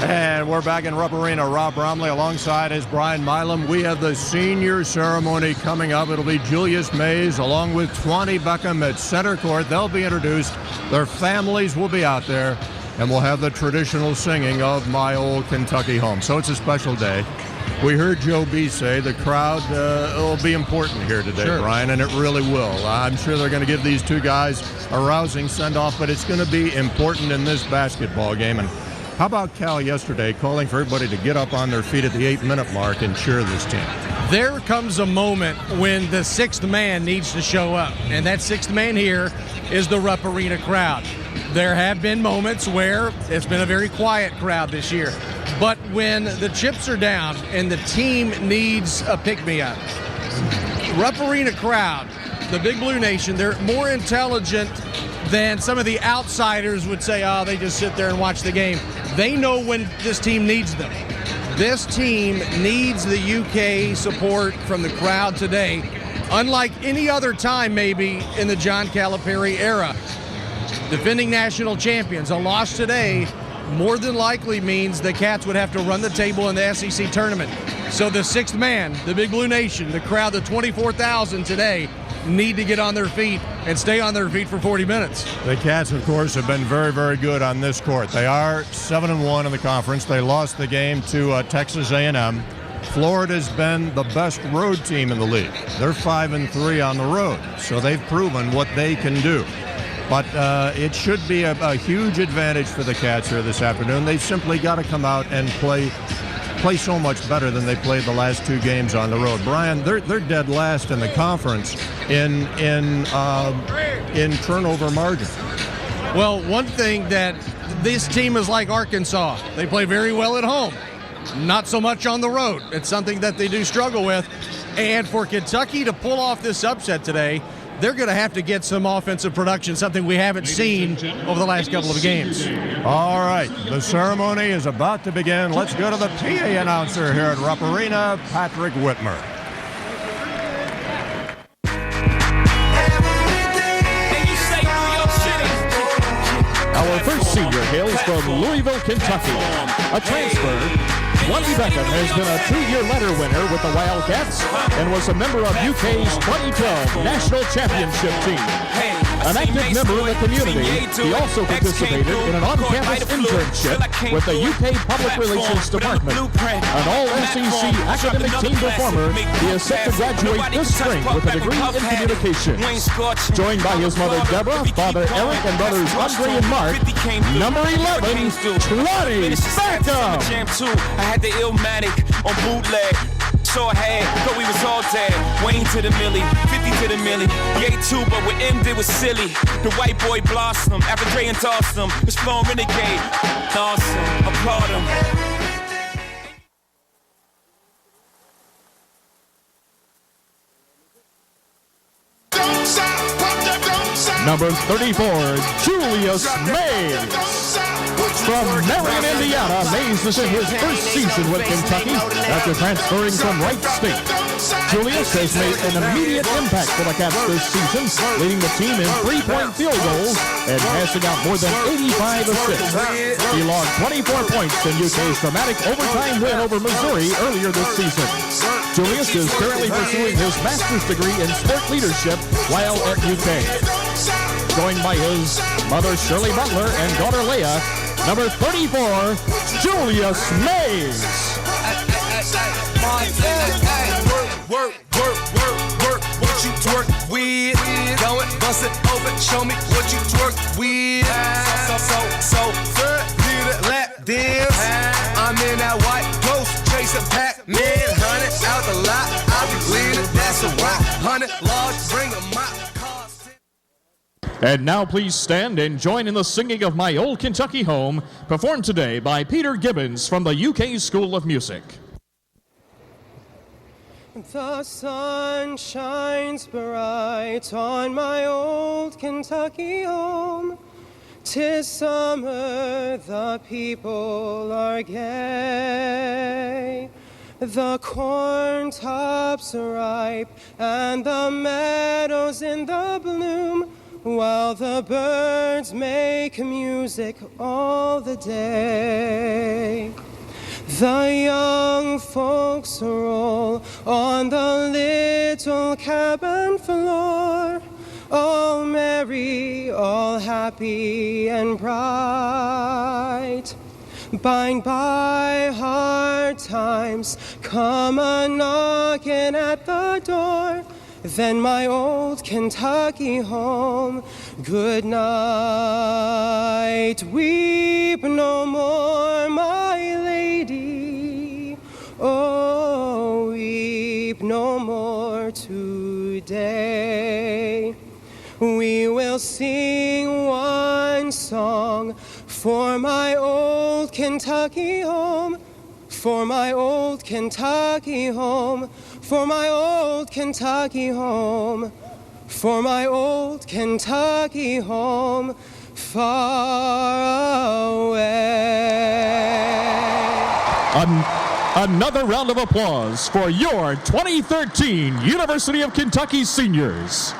And we're back in Rupp Arena. Rob Bromley alongside is Brian Milam. We have the senior ceremony coming up. It'll be Julius Mays along with Tawny Beckham at center court. They'll be introduced. Their families will be out there. And we'll have the traditional singing of My Old Kentucky Home. So it's a special day. We heard Joe B say the crowd will be important here today, sure, Brian, and it really will. I'm sure they're going to give these two guys a rousing send-off, but it's going to be important in this basketball game. And how about Cal yesterday calling for everybody to get up on their feet at the 8-minute mark and cheer this team? There comes a moment when the sixth man needs to show up, and that sixth man here is the Rupp Arena crowd. There have been moments where it's been a very quiet crowd this year, but when the chips are down and the team needs a pick-me-up, Rupp Arena crowd, the Big Blue Nation, they're more intelligent than some of the outsiders would say, oh, they just sit there and watch the game. They know when this team needs them. This team needs the UK support from the crowd today, unlike any other time maybe in the John Calipari era. Defending national champions, a loss today more than likely means the Cats would have to run the table in the SEC tournament. So the sixth man, the Big Blue Nation, the crowd, the 24,000 today, need to get on their feet and stay on their feet for 40 minutes. The Cats, of course, have been very, very good on this court. They are 7-1 in the conference. They lost the game to Texas A&M. Florida's been the best road team in the league. They're 5-3 on the road, so they've proven what they can do. But it should be a huge advantage for the Cats here this afternoon. They've simply got to come out and play so much better than they played the last two games on the road. Brian, they're dead last in the conference in turnover margin. Well, one thing that this team is like Arkansas. They play very well at home, not so much on the road. It's something that they do struggle with. And for Kentucky to pull off this upset today, they're going to have to get some offensive production, something we haven't seen over the last couple of games. All right, the ceremony is about to begin. Let's go to the PA announcer here at Rupp Arena, Patrick Whitmer. Our first senior hails from Louisville, Kentucky. A transfer. Tawny Beckham has been a 2-year letter winner with the Wildcats and was a member of UK's 2012 National Championship team. An active member of the community, he also participated in an on-campus internship with the UK Public Relations Department. An all-SEC academic team performer, he is set to graduate this spring with a degree in communications. Joined by his mother Deborah, father Eric, and brothers Andre and Mark, number 11, Tawny Beckham. I had the Illmatic on bootleg. Short hair, thought we was all dead. Wayne to the millie, 50 to the millie. Yay too, but what M did was silly. The white boy blossomed after Dre endorsed him. His phone renegade, awesome, applaud him. Number 34, Julius Mays. From Marion, Indiana, Mays is in his first season with Kentucky after transferring from Wright State. Julius has made an immediate impact for the Cats this season, leading the team in 3-point field goals and passing out more than 85 assists. He logged 24 points in UK's dramatic overtime win over Missouri earlier this season. Julius is currently pursuing his master's degree in sport leadership while at UK. Joined by his mother Shirley Butler and daughter Leah, number 34, Julius Mays. Work, what you twerk with. Go and bust it open, show me what you twerk with. So, need a lap dance. I'm in that white ghost, chasing Pac-Man. 100 out the lot, I'll be bleeding, that's a rock. 100 large, bring a mop. And now please stand and join in the singing of My Old Kentucky Home, performed today by Peter Gibbons from the UK School of Music. The sun shines bright on my old Kentucky home. 'Tis summer, the people are gay. The corn tops are ripe and the meadows in the bloom, while the birds make music all the day. The young folks roll on the little cabin floor, all merry, all happy and bright. By and by, hard times come a-knocking at the door. Then my old Kentucky home, good night. Weep no more, my lady. Oh, weep no more today. We will sing one song for my old Kentucky home, for my old Kentucky home, for my old Kentucky home, for my old Kentucky home, far away. Another round of applause for your 2013 University of Kentucky seniors.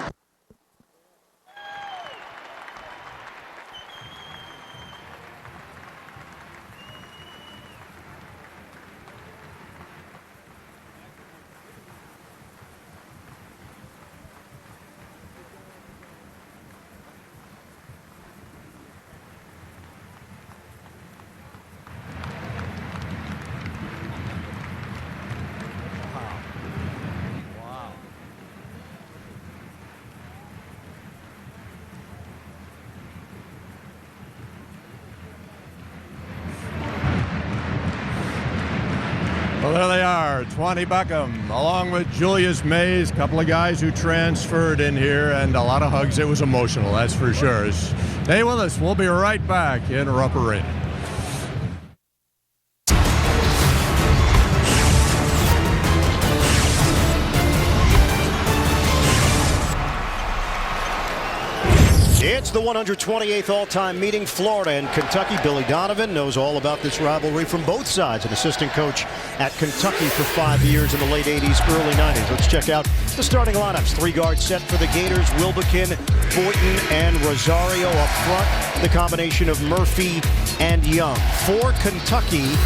Well, there they are, 20 Beckham, along with Julius Mays, a couple of guys who transferred in here, and a lot of hugs. It was emotional, that's for sure. Stay with us. We'll be right back in Rupp Arena. It's the 128th all-time meeting. Florida and Kentucky. Billy Donovan knows all about this rivalry from both sides. An assistant coach at Kentucky for 5 years in the late 80s, early 90s. Let's check out the starting lineups. Three-guard set for the Gators. Wilbekin, Boynton, and Rosario up front. The combination of Murphy and Young. For Kentucky,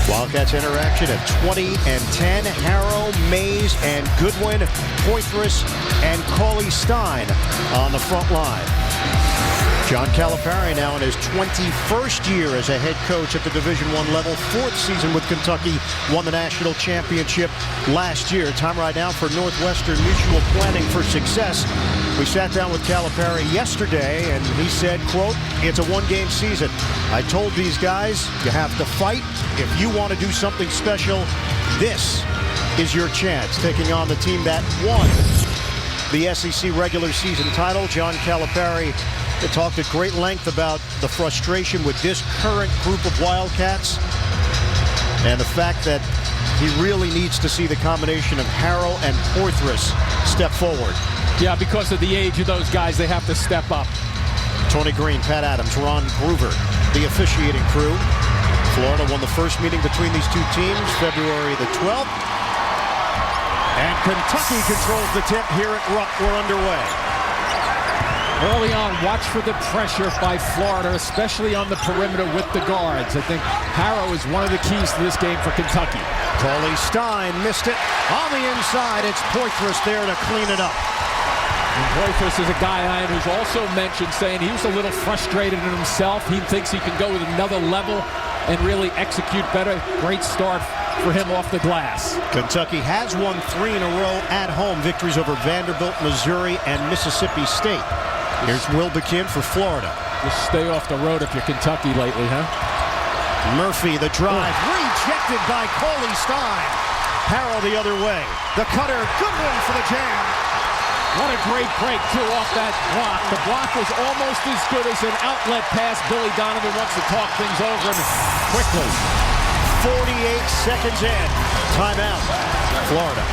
Wildcats interaction at 20 and 10. Harrow, Mays, and Goodwin. Poitras and Cauley-Stein on the front line. John Calipari now in his 21st year as a head coach at the Division I level. Fourth season with Kentucky. Won the national championship last year. Time right now for Northwestern Mutual Planning for Success. We sat down with Calipari yesterday, and he said, quote, "It's a one-game season. I told these guys, you have to fight. If you want to do something special, this is your chance." Taking on the team that won the SEC regular season title. John Calipari talked at great length about the frustration with this current group of Wildcats and the fact that he really needs to see the combination of Harrow and Poitras step forward. Yeah, because of the age of those guys, they have to step up. Tony Green, Pat Adams, Ron Groover, the officiating crew. Florida won the first meeting between these two teams February the 12th. And Kentucky controls the tip here at Rupp. We're underway. Early on, watch for the pressure by Florida, especially on the perimeter with the guards. I think Harrow is one of the keys to this game for Kentucky. Cauley-Stein missed it. On the inside, it's Poitras there to clean it up. And Poitras is a guy who's also mentioned saying he was a little frustrated in himself. He thinks he can go with another level and really execute better. Great start for him off the glass. Kentucky has won 3 in a row at home. Victories over Vanderbilt, Missouri, and Mississippi State. Here's Wilbekin for Florida. Just stay off the road if you're Kentucky lately, huh? Murphy, the drive, rejected by Cauley-Stein. Harrow the other way. The cutter, Goodwin for the jam. What a great break, too, off that block. The block was almost as good as an outlet pass. Billy Donovan wants to talk things over and quickly. 48 seconds in. Timeout, Florida.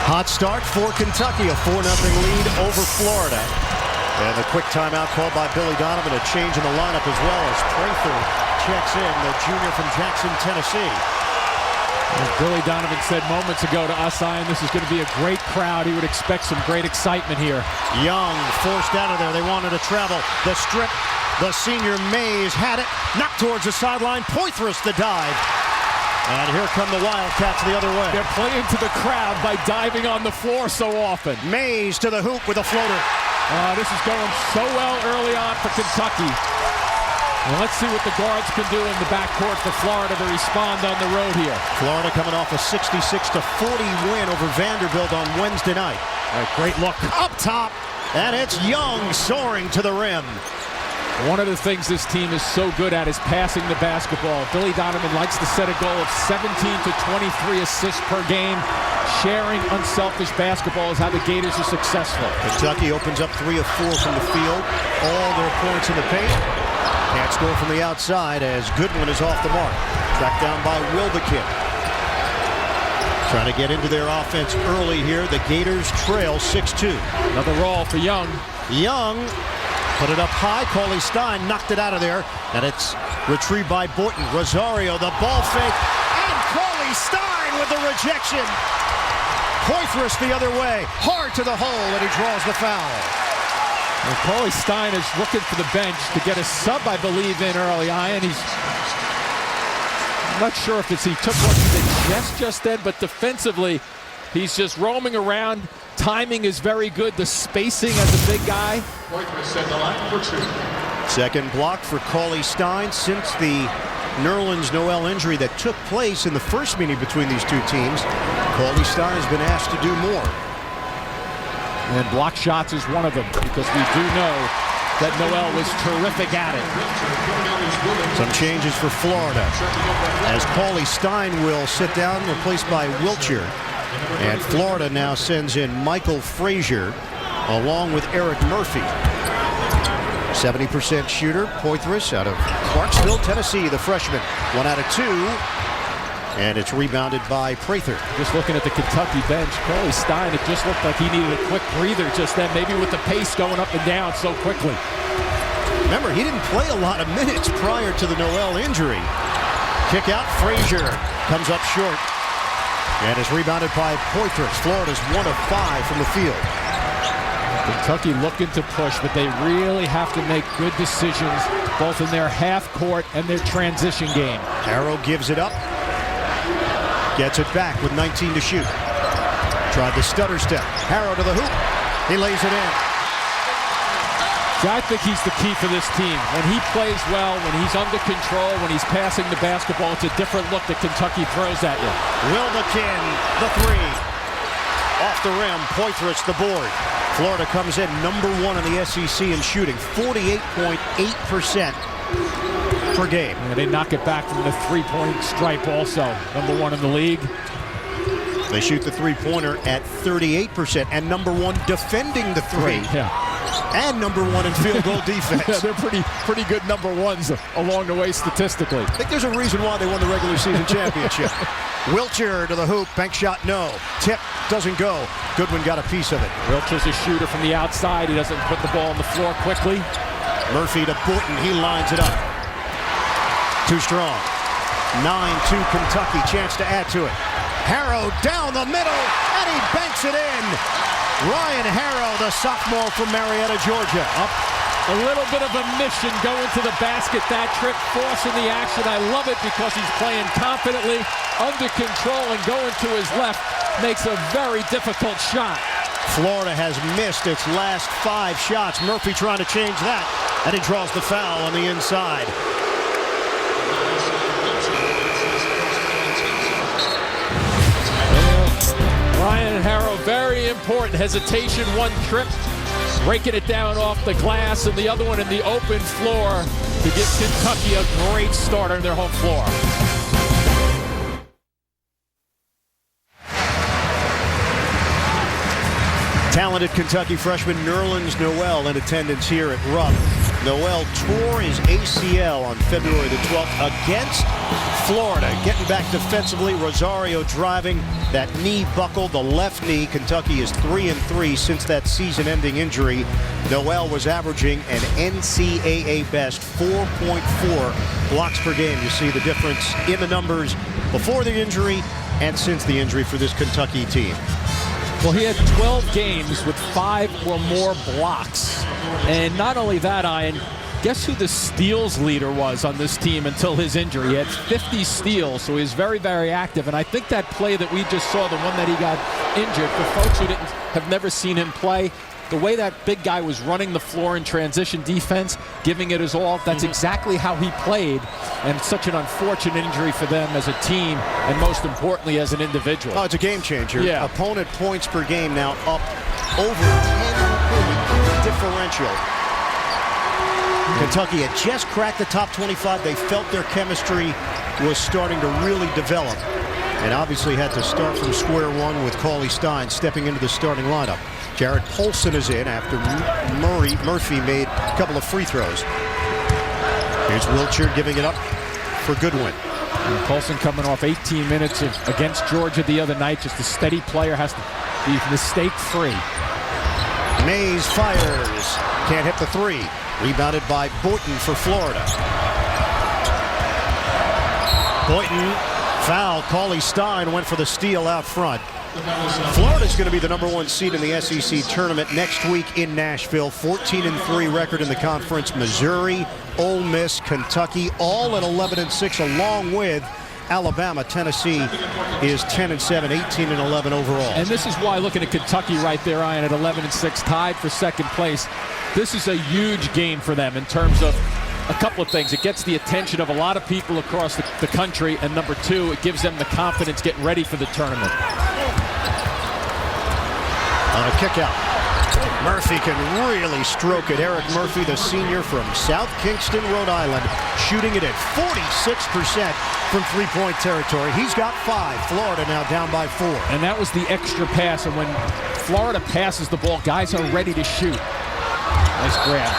Hot start for Kentucky, a 4-0 lead over Florida. And the quick timeout called by Billy Donovan, a change in the lineup as well as Prather checks in, the junior from Jackson, Tennessee. As Billy Donovan said moments ago to us, Ian, this is going to be a great crowd. He would expect some great excitement here. Young forced out of there. They wanted to travel the strip. The senior Mays had it. Knocked towards the sideline. Poitras the dive. And here come the Wildcats the other way. They're playing to the crowd by diving on the floor so often. Mays to the hoop with a floater. This is going so well early on for Kentucky. And let's see what the guards can do in the backcourt for Florida to respond on the road here. Florida coming off a 66-40 win over Vanderbilt on Wednesday night. Great look. Up top, and it's Young soaring to the rim. One of the things this team is so good at is passing the basketball. Billy Donovan likes to set a goal of 17 to 23 assists per game. Sharing unselfish basketball is how the Gators are successful. Kentucky opens up 3 of 4 from the field. All their points in the paint. Can't score from the outside as Goodwin is off the mark. Tracked down by Wilbekin. Trying to get into their offense early here. The Gators trail 6-2. Another roll for Young. Young put it up high. Cauley Stein knocked it out of there. And it's retrieved by Boynton. Rosario, the ball fake. And Cauley Stein with the rejection. Poitras the other way. Hard to the hole, and he draws the foul. Well, Cauley Stein is looking for the bench to get a sub, I believe, in early on. And I'm not sure if he took one to the chest just then, but defensively, he's just roaming around. Timing is very good. The spacing as a big guy. Second block for Cauley Stein since the Nerlens-Noel injury that took place in the first meeting between these two teams. Cauley Stein has been asked to do more. And block shots is one of them, because we do know that Noel was terrific at it. Some changes for Florida, as Cauley Stein will sit down, replaced by Wiltshire. And Florida now sends in Michael Frazier along with Eric Murphy. 70% shooter, Poitras out of Clarksville, Tennessee, the freshman. 1 out of 2. And it's rebounded by Prather. Just looking at the Kentucky bench, Cauley Stein, it just looked like he needed a quick breather just then, maybe with the pace going up and down so quickly. Remember, he didn't play a lot of minutes prior to the Noel injury. Kick out, Frazier comes up short. And is rebounded by Poitras. Florida's 1 of 5 from the field. Kentucky looking to push, but they really have to make good decisions, both in their half court and their transition game. Harrow gives it up. Gets it back with 19 to shoot. Tried the stutter step. Harrow to the hoop. He lays it in. I think he's the key for this team. When he plays well, when he's under control, when he's passing the basketball, it's a different look that Kentucky throws at you. Wilbekin, the 3. Off the rim, Poitras the board. Florida comes in number 1 in the SEC in shooting, 48.8% per game. And they knock it back from the three-point stripe also, number 1 in the league. They shoot the three-pointer at 38% and number 1 defending the 3. Yeah. And number 1 in field goal defense. Yeah, they're pretty good number 1s along the way statistically. I think there's a reason why they won the regular season championship. Wiltshire to the hoop, bank shot no. Tip doesn't go. Goodwin got a piece of it. Wiltshire's a shooter from the outside. He doesn't put the ball on the floor quickly. Murphy to Boynton, he lines it up. Too strong. 9-2 Kentucky, chance to add to it. Harrow down the middle, and he banks it in. Ryan Harrow, the sophomore from Marietta, Georgia. Up a little bit of a mission going to the basket that trip, forcing the action. I love it because he's playing confidently, under control, and going to his left makes a very difficult shot. Florida has missed its last 5 shots. Murphy trying to change that, and he draws the foul on the inside. Ryan Harrow, very important. Hesitation, 1 trip, breaking it down off the glass, and the other one in the open floor to give Kentucky a great start on their home floor. Talented Kentucky freshman Nerlens-Noel in attendance here at Rupp. Noel tore his ACL on February the 12th against Florida. Getting back defensively, Rosario driving. That knee buckle, the left knee. Kentucky is 3-3 since that season-ending injury. Noel was averaging an NCAA best 4.4 blocks per game. You see the difference in the numbers before the injury and since the injury for this Kentucky team. Well, he had 12 games with 5 or more blocks. And not only that, Ian, guess who the steals leader was on this team until his injury? He had 50 steals, so he was very, very active. And I think that play that we just saw, the one that he got injured, for folks who have never seen him play, the way that big guy was running the floor in transition defense, giving it his all, that's exactly how he played. And such an unfortunate injury for them as a team, and most importantly as an individual. Oh, it's a game changer. Yeah. Opponent points per game now up over 10-point differential. Kentucky had just cracked the top 25. They felt their chemistry was starting to really develop, and obviously had to start from square one with Cauley Stein stepping into the starting lineup. Jared Polson is in after Murphy made a couple of free throws. Here's Wiltshire giving it up for Goodwin. And Polson coming off 18 minutes against Georgia the other night. Just a steady player, has to be mistake-free. Mays fires. Can't hit the three. Rebounded by Boynton for Florida. Boynton foul. Cauley Stein went for the steal out front. Florida's going to be the #1 seed in the SEC tournament next week in Nashville. 14-3 record in the conference. Missouri, Ole Miss, Kentucky, all at 11-6, along with Alabama. Tennessee is 10-7, 18-11 overall. And this is why, looking at Kentucky right there, Ian, at 11-6, tied for second place. This is a huge game for them in terms of a couple of things. It gets the attention of a lot of people across the country, and number two, it gives them the confidence getting ready for the tournament. On a kick out, Murphy can really stroke it. Eric Murphy, the senior from South Kingston, Rhode Island, shooting it at 46% from three-point territory. He's got 5. Florida now down by 4. And that was the extra pass, and when Florida passes the ball, guys are ready to shoot. Nice grab.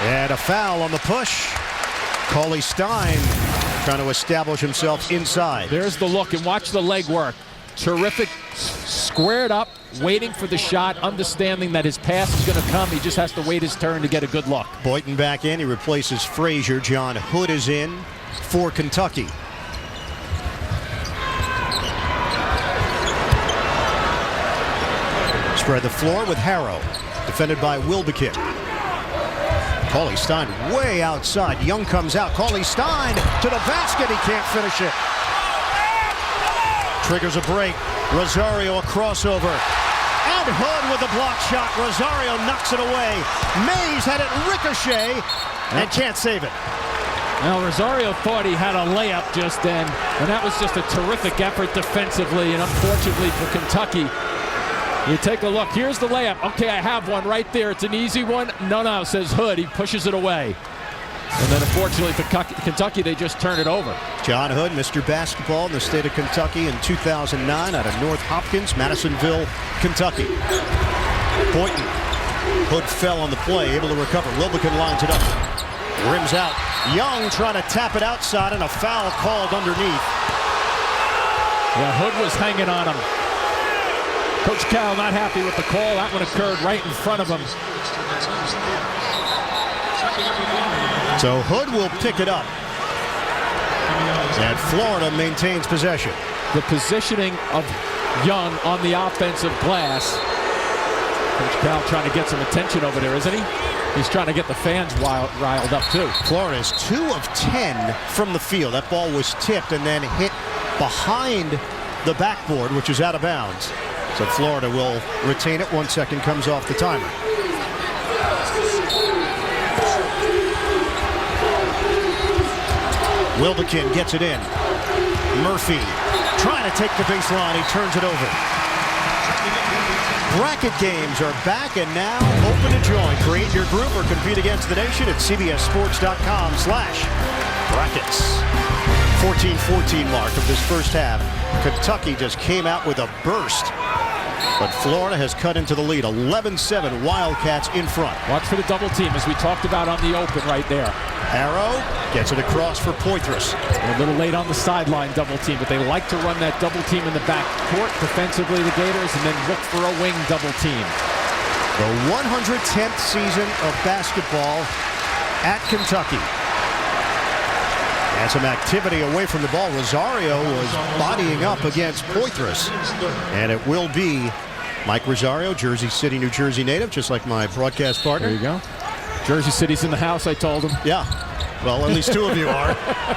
And a foul on the push. Cauley Stein trying to establish himself inside. There's the look, and watch the leg work. Terrific, squared up, waiting for the shot, understanding that his pass is going to come. He just has to wait his turn to get a good look. Boynton back in. He replaces Frazier. John Hood is in for Kentucky. Spread the floor with Harrow. Defended by Wilbekin. Cauley Stein way outside. Young comes out. Cauley Stein to the basket. He can't finish it. Triggers a break. Rosario a crossover. And Hood with the block shot. Rosario knocks it away. Mays had it ricochet and can't save it. Now Rosario thought he had a layup just then, and that was just a terrific effort defensively, and unfortunately for Kentucky, you take a look. Here's the layup. Okay, I have one right there. It's an easy one. No, says Hood. He pushes it away. And then unfortunately for Kentucky, they just turn it over. John Hood, Mr. Basketball in the state of Kentucky in 2009 out of North Hopkins, Madisonville, Kentucky. Boynton. Hood fell on the play, able to recover. Wilbekin lines it up. Rims out. Young trying to tap it outside, and a foul called underneath. Yeah, Hood was hanging on him. Coach Cal not happy with the call. That one occurred right in front of him. So Hood will pick it up. And Florida maintains possession. The positioning of Young on the offensive glass. Coach Cal trying to get some attention over there, isn't he? He's trying to get the fans riled up too. Florida is 2 of 10 from the field. That ball was tipped and then hit behind the backboard, which is out of bounds. So Florida will retain it. 1 second comes off the timer. Wilbekin gets it in. Murphy trying to take the baseline. He turns it over. Bracket games are back and now open to join. Create your group or compete against the nation at cbssports.com/brackets. 14-14 mark of this first half. Kentucky just came out with a burst, but Florida has cut into the lead. 11-7, Wildcats in front. Watch for the double team, as we talked about on the open right there. Harrow gets it across for Poitras. A little late on the sideline double team, but they like to run that double team in the back court defensively, the Gators, and then look for a wing double team. The 110th season of basketball at Kentucky. And some activity away from the ball. Rosario was bodying up against Poitras. And it will be Mike Rosario, Jersey City, New Jersey native, just like my broadcast partner. There you go. Jersey City's in the house, I told him. Yeah. Well, at least two of you are.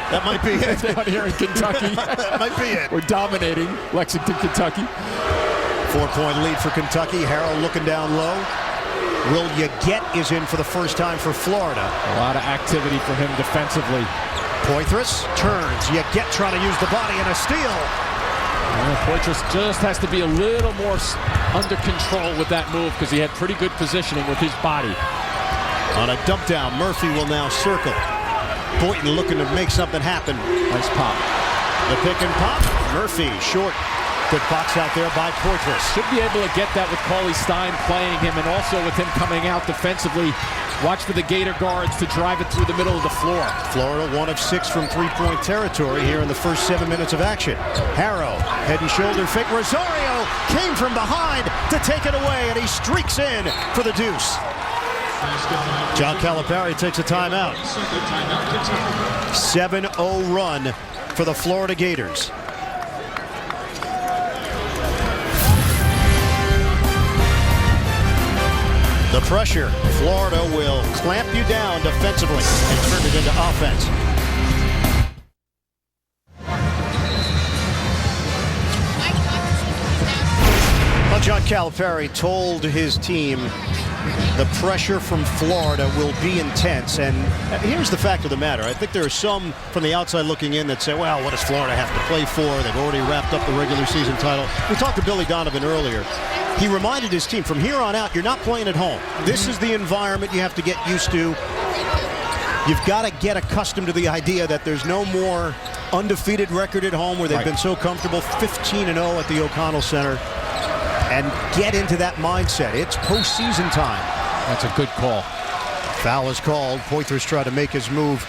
That might be it. Down here in Kentucky. That might be it. We're dominating Lexington, Kentucky. 4-point lead for Kentucky. Harrell looking down low. Will Yeget is in for the first time for Florida. A lot of activity for him defensively. Poitras turns. Yeget trying to use the body and a steal. Poitras just has to be a little more under control with that move because he had pretty good positioning with his body. On a dump down, Murphy will now circle. Boynton looking to make something happen. Nice pop. The pick and pop. Murphy short. Good box out there by Poitras. Should be able to get that with Cauley Stein playing him and also with him coming out defensively. Watch for the Gator guards to drive it through the middle of the floor. Florida 1 of 6 from three-point territory here in the first 7 minutes of action. Harrow, head and shoulder fake. Rosario came from behind to take it away, and he streaks in for the deuce. John Calipari takes a timeout. 7-0 run for the Florida Gators. The pressure, Florida will clamp you down defensively and turn it into offense. Well, John Calipari told his team the pressure from Florida will be intense. And here's the fact of the matter. I think there are some from the outside looking in that say, well, what does Florida have to play for? They've already wrapped up the regular season title. We talked to Billy Donovan earlier. He reminded his team, from here on out, you're not playing at home. This is the environment you have to get used to. You've got to get accustomed to the idea that there's no more undefeated record at home where they've been so comfortable, 15-0 at the O'Connell Center, and get into that mindset. It's postseason time. That's a good call. Foul is called. Poitras tried to make his move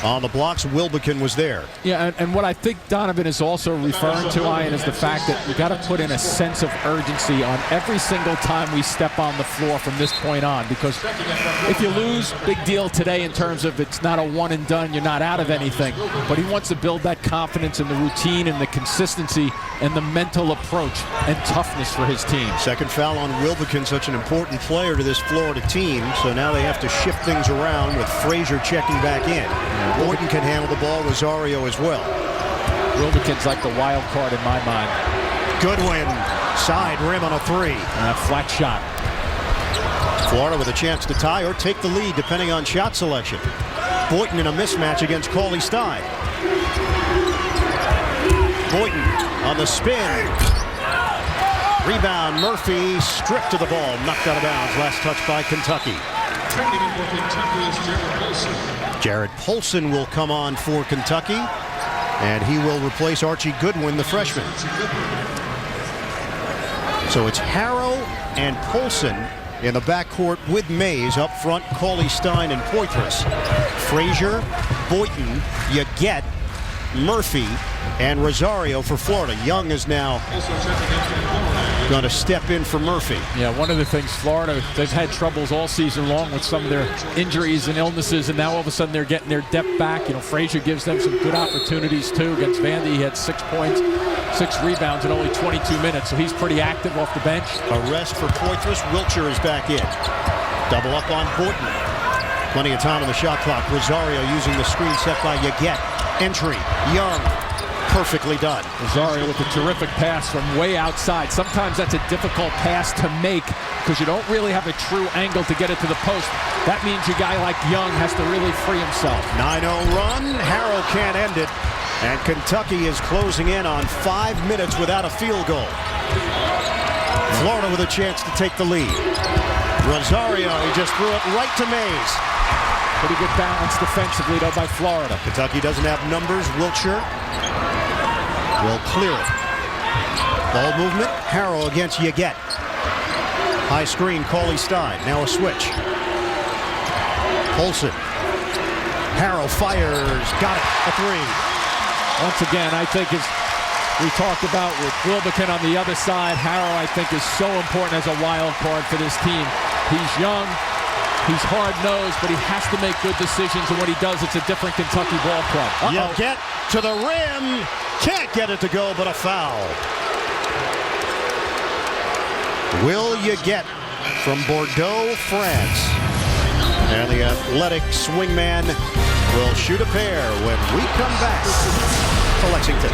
on the blocks. Wilbekin was there. Yeah, and what I think Donovan is also referring to, Ian, is the fact that we got to put in a sense of urgency on every single time we step on the floor from this point on. Because if you lose, big deal today in terms of it's not a one and done, you're not out of anything. But he wants to build that confidence in the routine and the consistency and the mental approach and toughness for his team. Second foul on Wilbekin, such an important player to this Florida team. So now they have to shift things around with Frazier checking back in. Boynton can handle the ball, Rosario as well. Wilbekin's like the wild card in my mind. Goodwin, side rim on a three. Flat shot. Florida with a chance to tie or take the lead depending on shot selection. Boynton in a mismatch against Cauley Stein. Boynton on the spin. Rebound, Murphy stripped to the ball, knocked out of bounds. Last touch by Kentucky. Jared Polson will come on for Kentucky, and he will replace Archie Goodwin, the freshman. So it's Harrow and Polson in the backcourt with Mays up front, Cauley Stein and Poitras. Frazier, Boynton, Yeget, Murphy, and Rosario for Florida. Young is now going to step in for Murphy. Yeah, one of the things, Florida, they've had troubles all season long with some of their injuries and illnesses, and now all of a sudden they're getting their depth back. You know, Frazier gives them some good opportunities too. Against Vandy, he had 6 points, 6 rebounds in only 22 minutes, so he's pretty active off the bench. A rest for Poitras. Wiltshire is back in. Double up on Boynton. Plenty of time on the shot clock. Rosario using the screen set by Yeget. Entry, Young. Perfectly done. Rosario with a terrific pass from way outside. Sometimes that's a difficult pass to make because you don't really have a true angle to get it to the post. That means a guy like Young has to really free himself. 9-0 run. Harrow can't end it. And Kentucky is closing in on 5 minutes without a field goal. Florida with a chance to take the lead. Rosario, he just threw it right to Mays. Pretty good balance defensively, though, by Florida. Kentucky doesn't have numbers. Wiltshire will clear it. Ball movement. Harrow against Yeget. High screen, Cauley Stein. Now a switch. Polson. Harrow fires. Got it. A three. Once again, I think as we talked about with Wilbekin on the other side, Harrow, I think, is so important as a wild card for this team. He's young. He's hard-nosed, but he has to make good decisions, and when he does, it's a different Kentucky ball club. You get to the rim. Can't get it to go, but a foul. Will you get from Bordeaux, France? And the athletic swingman will shoot a pair when we come back to Lexington.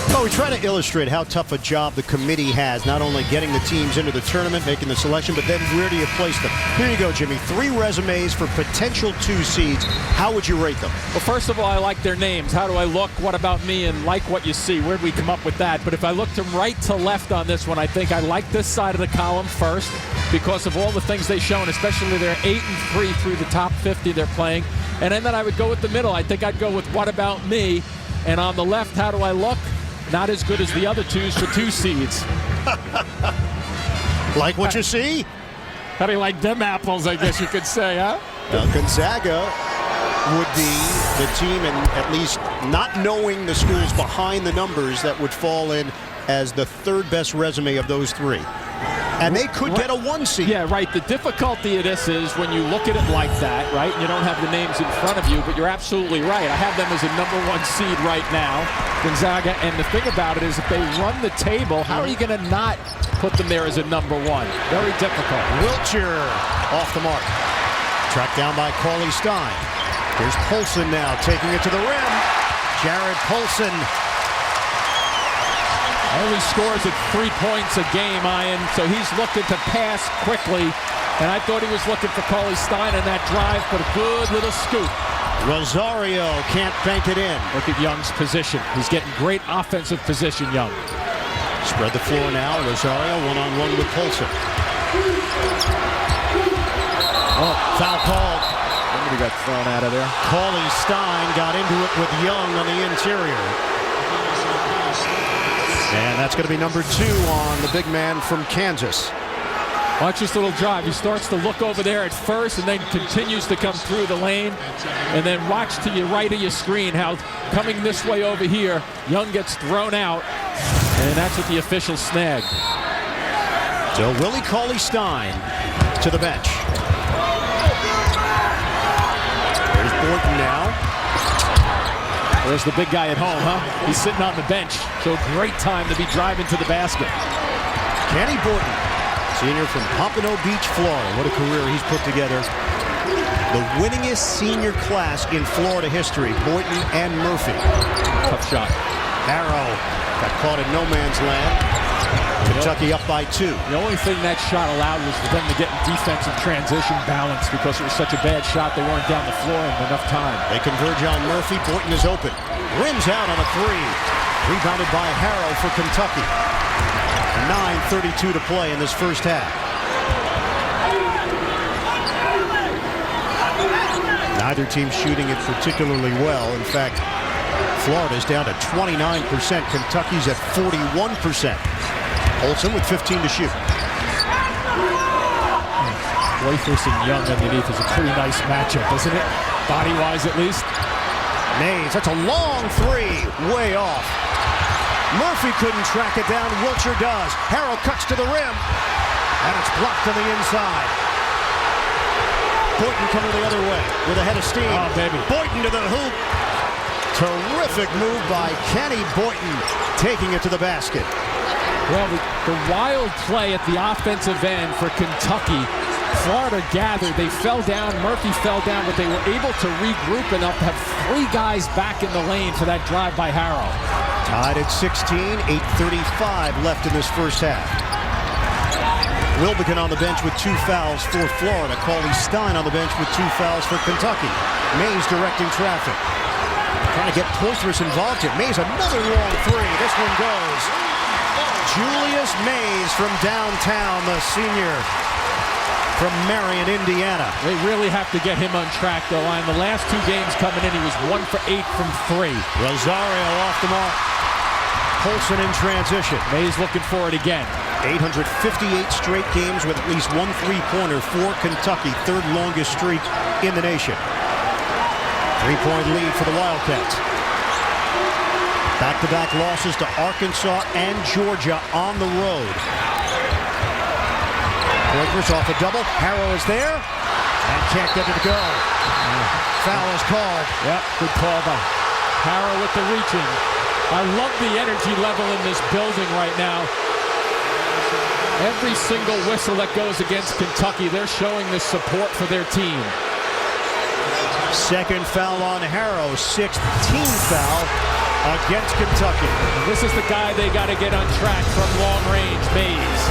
Well, we try to illustrate how tough a job the committee has, not only getting the teams into the tournament, making the selection, but then where do you place them? Here you go, Jimmy. 3 resumes for potential 2 seeds. How would you rate them? Well, first of all, I like their names. How do I look? What about me? And like what you see. Where'd we come up with that? But if I looked from right to left on this one, I think I like this side of the column first because of all the things they've shown, especially their 8-3 through the top 50 they're playing. And then I would go with the middle. I think I'd go with what about me? And on the left, how do I look? Not as good as the other 2s for 2 seeds. Like what you see? How do you like them apples, I guess you could say, huh? Gonzaga would be the team, and at least not knowing the schools behind the numbers, that would fall in as the 3rd best resume of those 3. And they could get a 1 seed. Yeah, right. The difficulty of this is when you look at it like that, right? And you don't have the names in front of you, but you're absolutely right. I have them as a number 1 seed right now, Gonzaga. And the thing about it is if they run the table, how are you going to not put them there as a number 1? Very difficult. Wiltshire off the mark. Tracked down by Cauley Stein. Here's Polson now taking it to the rim. Jared Polson. Only scores at 3 points a game, Ian, so he's looking to pass quickly. And I thought he was looking for Cauley Stein in that drive, but a good little scoop. Rosario can't bank it in. Look at Young's position. He's getting great offensive position, Young. Spread the floor now. Rosario one-on-one with Polson. Oh, foul called. Somebody got thrown out of there. Cauley Stein got into it with Young on the interior. And that's going to be number 2 on the big man from Kansas. Watch this little drive. He starts to look over there at first and then continues to come through the lane. And then watch to your right of your screen how coming this way over here, Young gets thrown out. And that's what the officials snagged. So Willie Cauley Stein to the bench. There's Boynton now. There's the big guy at home, huh? He's sitting on the bench. So great time to be driving to the basket. Kenny Boynton, senior from Pompano Beach, Florida. What a career he's put together. The winningest senior class in Florida history, Boynton and Murphy. Tough shot. Barrow got caught in no man's land. Kentucky up by 2. The only thing that shot allowed was for them to get in defensive transition balance because it was such a bad shot they weren't down the floor in enough time. They converge on Murphy. Boynton is open. Rims out on a 3. Rebounded by Harrow for Kentucky. 9:32 to play in this first half. Neither team shooting it particularly well. In fact, Florida's down to 29%. Kentucky's at 41%. Olsen with 15 to shoot. Waithers and Young underneath is a pretty nice matchup, isn't it? Body-wise, at least. Mays, that's a long 3. Way off. Murphy couldn't track it down. Wiltshire does. Harrow cuts to the rim. And it's blocked on the inside. Boynton coming the other way with a head of steam. Oh, baby. Boynton to the hoop. Terrific move by Kenny Boynton, taking it to the basket. Well, the wild play at the offensive end for Kentucky. Florida gathered. They fell down. Murphy fell down, but they were able to regroup enough to have 3 guys back in the lane for that drive by Harrow. Tied at 16, 8:35 left in this first half. Wilbekin on the bench with 2 fouls for Florida. Cauley Stein on the bench with 2 fouls for Kentucky. Mays directing traffic. Trying to get Poitras involved here. Mays another long 3. This one goes. Julius Mays from downtown, the senior from Marion, Indiana. They really have to get him on track, though. In the last 2 games coming in, he was 1 for 8 from 3. Rosario off the mark. Polson in transition. Mays looking for it again. 858 straight games with at least 1 3-pointer for Kentucky. 3rd longest streak in the nation. 3-point lead for the Wildcats. Back-to-back losses to Arkansas and Georgia on the road. Poitras off a double. Harrow is there and can't get it to go. Foul is called. Yep, good call by Harrow with the reaching. I love the energy level in this building right now. Every single whistle that goes against Kentucky, they're showing the support for their team. Second foul on Harrow, 6th team foul against Kentucky. This is the guy they got to get on track from long range, Mays.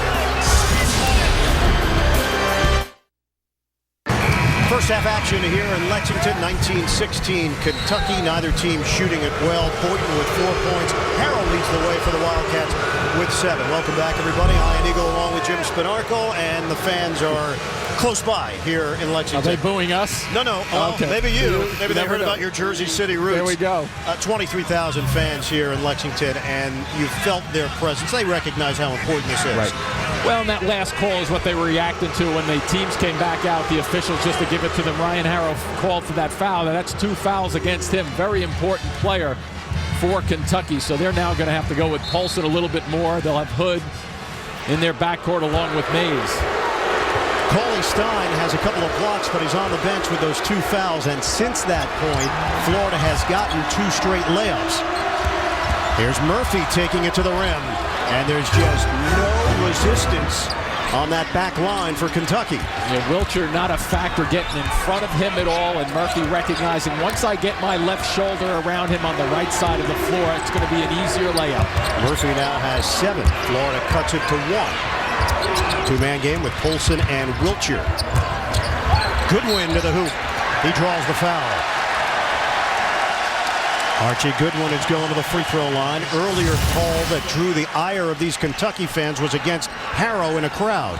First half action here in Lexington, 1916 Kentucky. Neither team shooting it well. Boynton with 4 points. Harrow leads the way for the Wildcats with 7. Welcome back, everybody. Ian Eagle along with Jim Spinarco, and the fans are close by here in Lexington. Are they booing us? No. Okay. Maybe you. Maybe they heard know. about your Jersey City roots. There we go. 23,000 fans here in Lexington, and you felt their presence. They recognize how important this is. Right. Well, and that last call is what they were reacting to when the teams came back out, the officials, just to give it to them. Ryan Harrow called for that foul. Now, that's 2 fouls against him. Very important player for Kentucky. So they're now going to have to go with Paulson a little bit more. They'll have Hood in their backcourt along with Mays. Cauley Stein has a couple of blocks, but he's on the bench with those 2 fouls. And since that point, Florida has gotten 2 straight layups. Here's Murphy taking it to the rim. And there's just no resistance on that back line for Kentucky. Yeah, Wiltshire not a factor getting in front of him at all, and Murphy recognizing once I get my left shoulder around him on the right side of the floor, it's going to be an easier layup. Murphy now has 7. Florida cuts it to 1. Two-man game with Polson and Wiltshire. Goodwin to the hoop. He draws the foul. Archie Goodwin is going to the free throw line. Earlier call that drew the ire of these Kentucky fans was against Harrow in a crowd.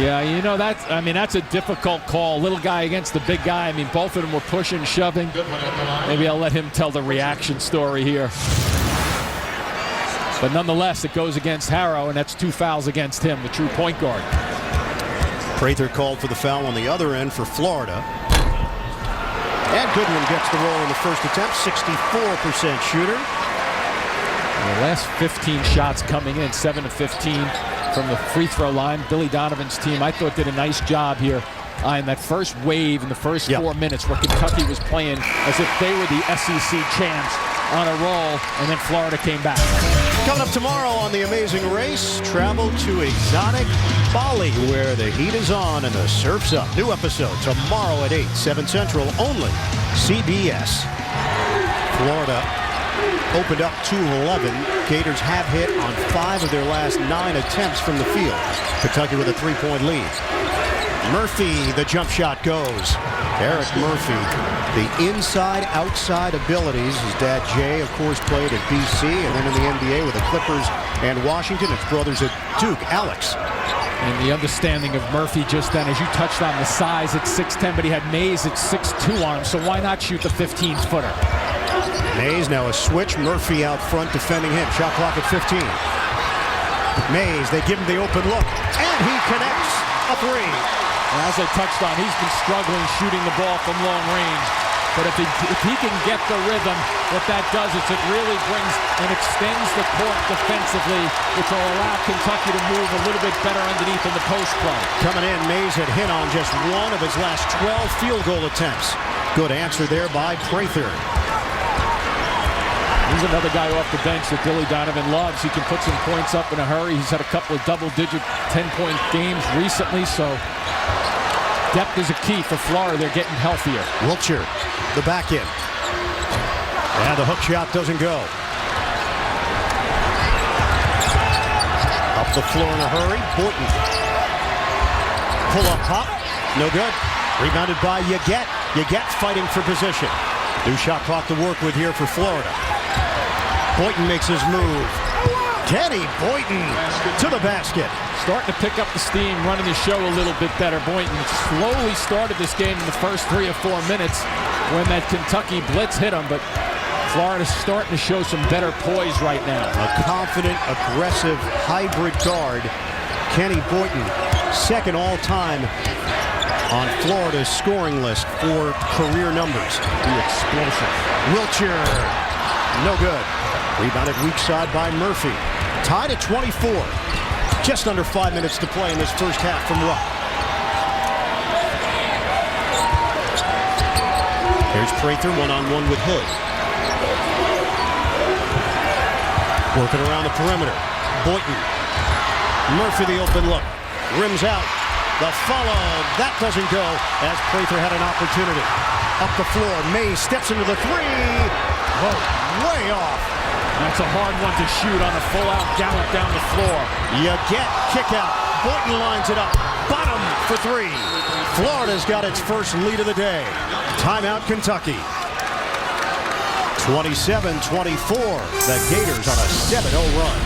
Yeah, you know, that's a difficult call. Little guy against the big guy. I mean, both of them were pushing, shoving. Maybe I'll let him tell the reaction story here. But nonetheless, it goes against Harrow, and that's 2 fouls against him, the true point guard. Prather called for the foul on the other end for Florida. And Goodwin gets the roll in the first attempt, 64% shooter. And the last 15 shots coming in, 7 of 15 from the free throw line. Billy Donovan's team, I thought, did a nice job here in that first wave in the first 4 minutes where Kentucky was playing as if they were the SEC champs on a roll, and then Florida came back. Coming up tomorrow on The Amazing Race, travel to exotic Bali, where the heat is on and the surf's up. New episode tomorrow at 8, 7 Central, only CBS. Florida opened up 2-11. Gators have hit on 5 of their last 9 attempts from the field. Kentucky with a 3-point lead. Murphy, the jump shot goes. Eric Murphy, the inside-outside abilities. His dad, Jay, of course, played at BC and then in the NBA with the Clippers and Washington. His brothers at Duke, Alex. And the understanding of Murphy just then, as you touched on, the size at 6'10", but he had Mays at 6'2" on him, so why not shoot the 15-footer? Mays now a switch. Murphy out front defending him. Shot clock at 15. Mays, they give him the open look, and he connects a 3. And as I touched on, he's been struggling shooting the ball from long range. But if he can get the rhythm, what that does is it really brings and extends the court defensively, which will allow Kentucky to move a little bit better underneath in the post play. Coming in, Mays had hit on just 1 of his last 12 field goal attempts. Good answer there by Prather. He's another guy off the bench that Billy Donovan loves. He can put some points up in a hurry. He's had a couple of double-digit 10-point games recently, so depth is a key for Florida. They're getting healthier. Wiltshire, the back end. And the hook shot doesn't go. Up the floor in a hurry. Boynton. Pull up pop. No good. Rebounded by Yeget. Yeget fighting for position. New shot clock to work with here for Florida. Boynton makes his move. Kenny Boynton to the basket. Starting to pick up the steam, running the show a little bit better. Boynton slowly started this game in the first 3 or 4 minutes when that Kentucky blitz hit him, but Florida's starting to show some better poise right now. A confident, aggressive, hybrid guard. Kenny Boynton, second all-time on Florida's scoring list for career numbers. The explosive. Wiltshire, no good. Rebounded weak side by Murphy. Tied at 24. Just under 5 minutes to play in this first half from Rupp. Here's Prather one-on-one with Hood. Working around the perimeter. Boynton. Murphy the open look. Rims out. The follow. That doesn't go as Prather had an opportunity. Up the floor. Mays steps into the three. Whoa, way off. That's a hard one to shoot on a full-out gallop down the floor. You get kick out. Boynton lines it up. Bottom for three. Florida's got its first lead of the day. Timeout, Kentucky. 27-24. The Gators on a 7-0 run.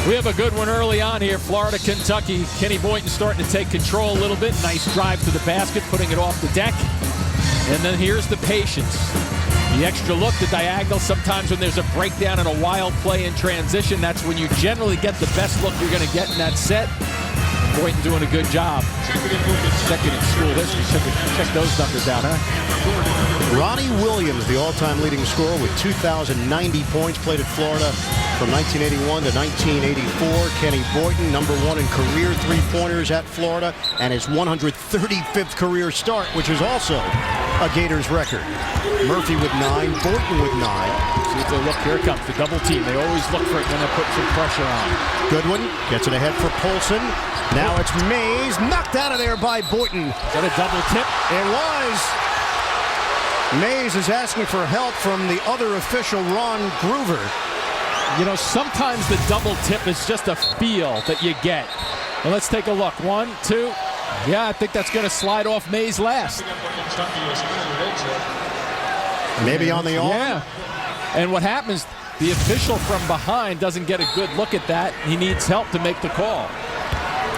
We have a good one early on here. Florida, Kentucky. Kenny Boynton starting to take control a little bit. Nice drive to the basket, putting it off the deck. And then here's the patience. The extra look, the diagonal. Sometimes when there's a breakdown and a wild play in transition, that's when you generally get the best look you're going to get in that set. Boynton doing a good job. Second in school history. Check those numbers out, huh? Ronnie Williams, the all-time leading scorer with 2,090 points, played at Florida from 1981 to 1984. Kenny Boynton, #1 in career three-pointers at Florida, and his 135th career start, which is also a Gators record. Murphy with 9, Boynton with 9. See if they look. Here it comes, the double team. They always look for it when they put some pressure on. Goodwin gets it ahead for Polson. Now it's Mays, knocked out of there by Boynton. Is that a double tip? It was. Mays is asking for help from the other official, Ron Groover. You know, sometimes the double tip is just a feel that you get. Well, let's take a look. 1, 2. Yeah, I think that's going to slide off Mays last. Maybe on the arm. Yeah. And what happens, the official from behind doesn't get a good look at that. He needs help to make the call.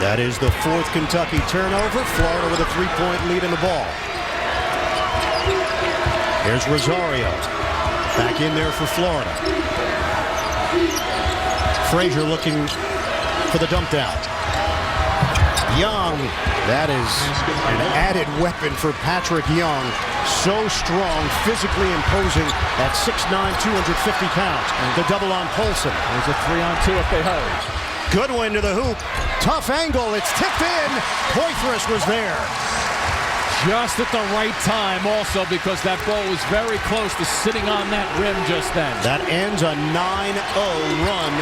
That is the 4th Kentucky turnover. Florida with a 3-point lead in the ball. Here's Rosario. Back in there for Florida. Frazier looking for the dump down. Young. That is an added weapon for Patrick Young. So strong, physically imposing at 6'9", 250 pounds. The double on Polson. There's a 3-on-2 if they hurry. Goodwin to the hoop. Tough angle. It's tipped in. Poitras was there. Just at the right time also, because that ball was very close to sitting on that rim just then. That ends a 9-0 run.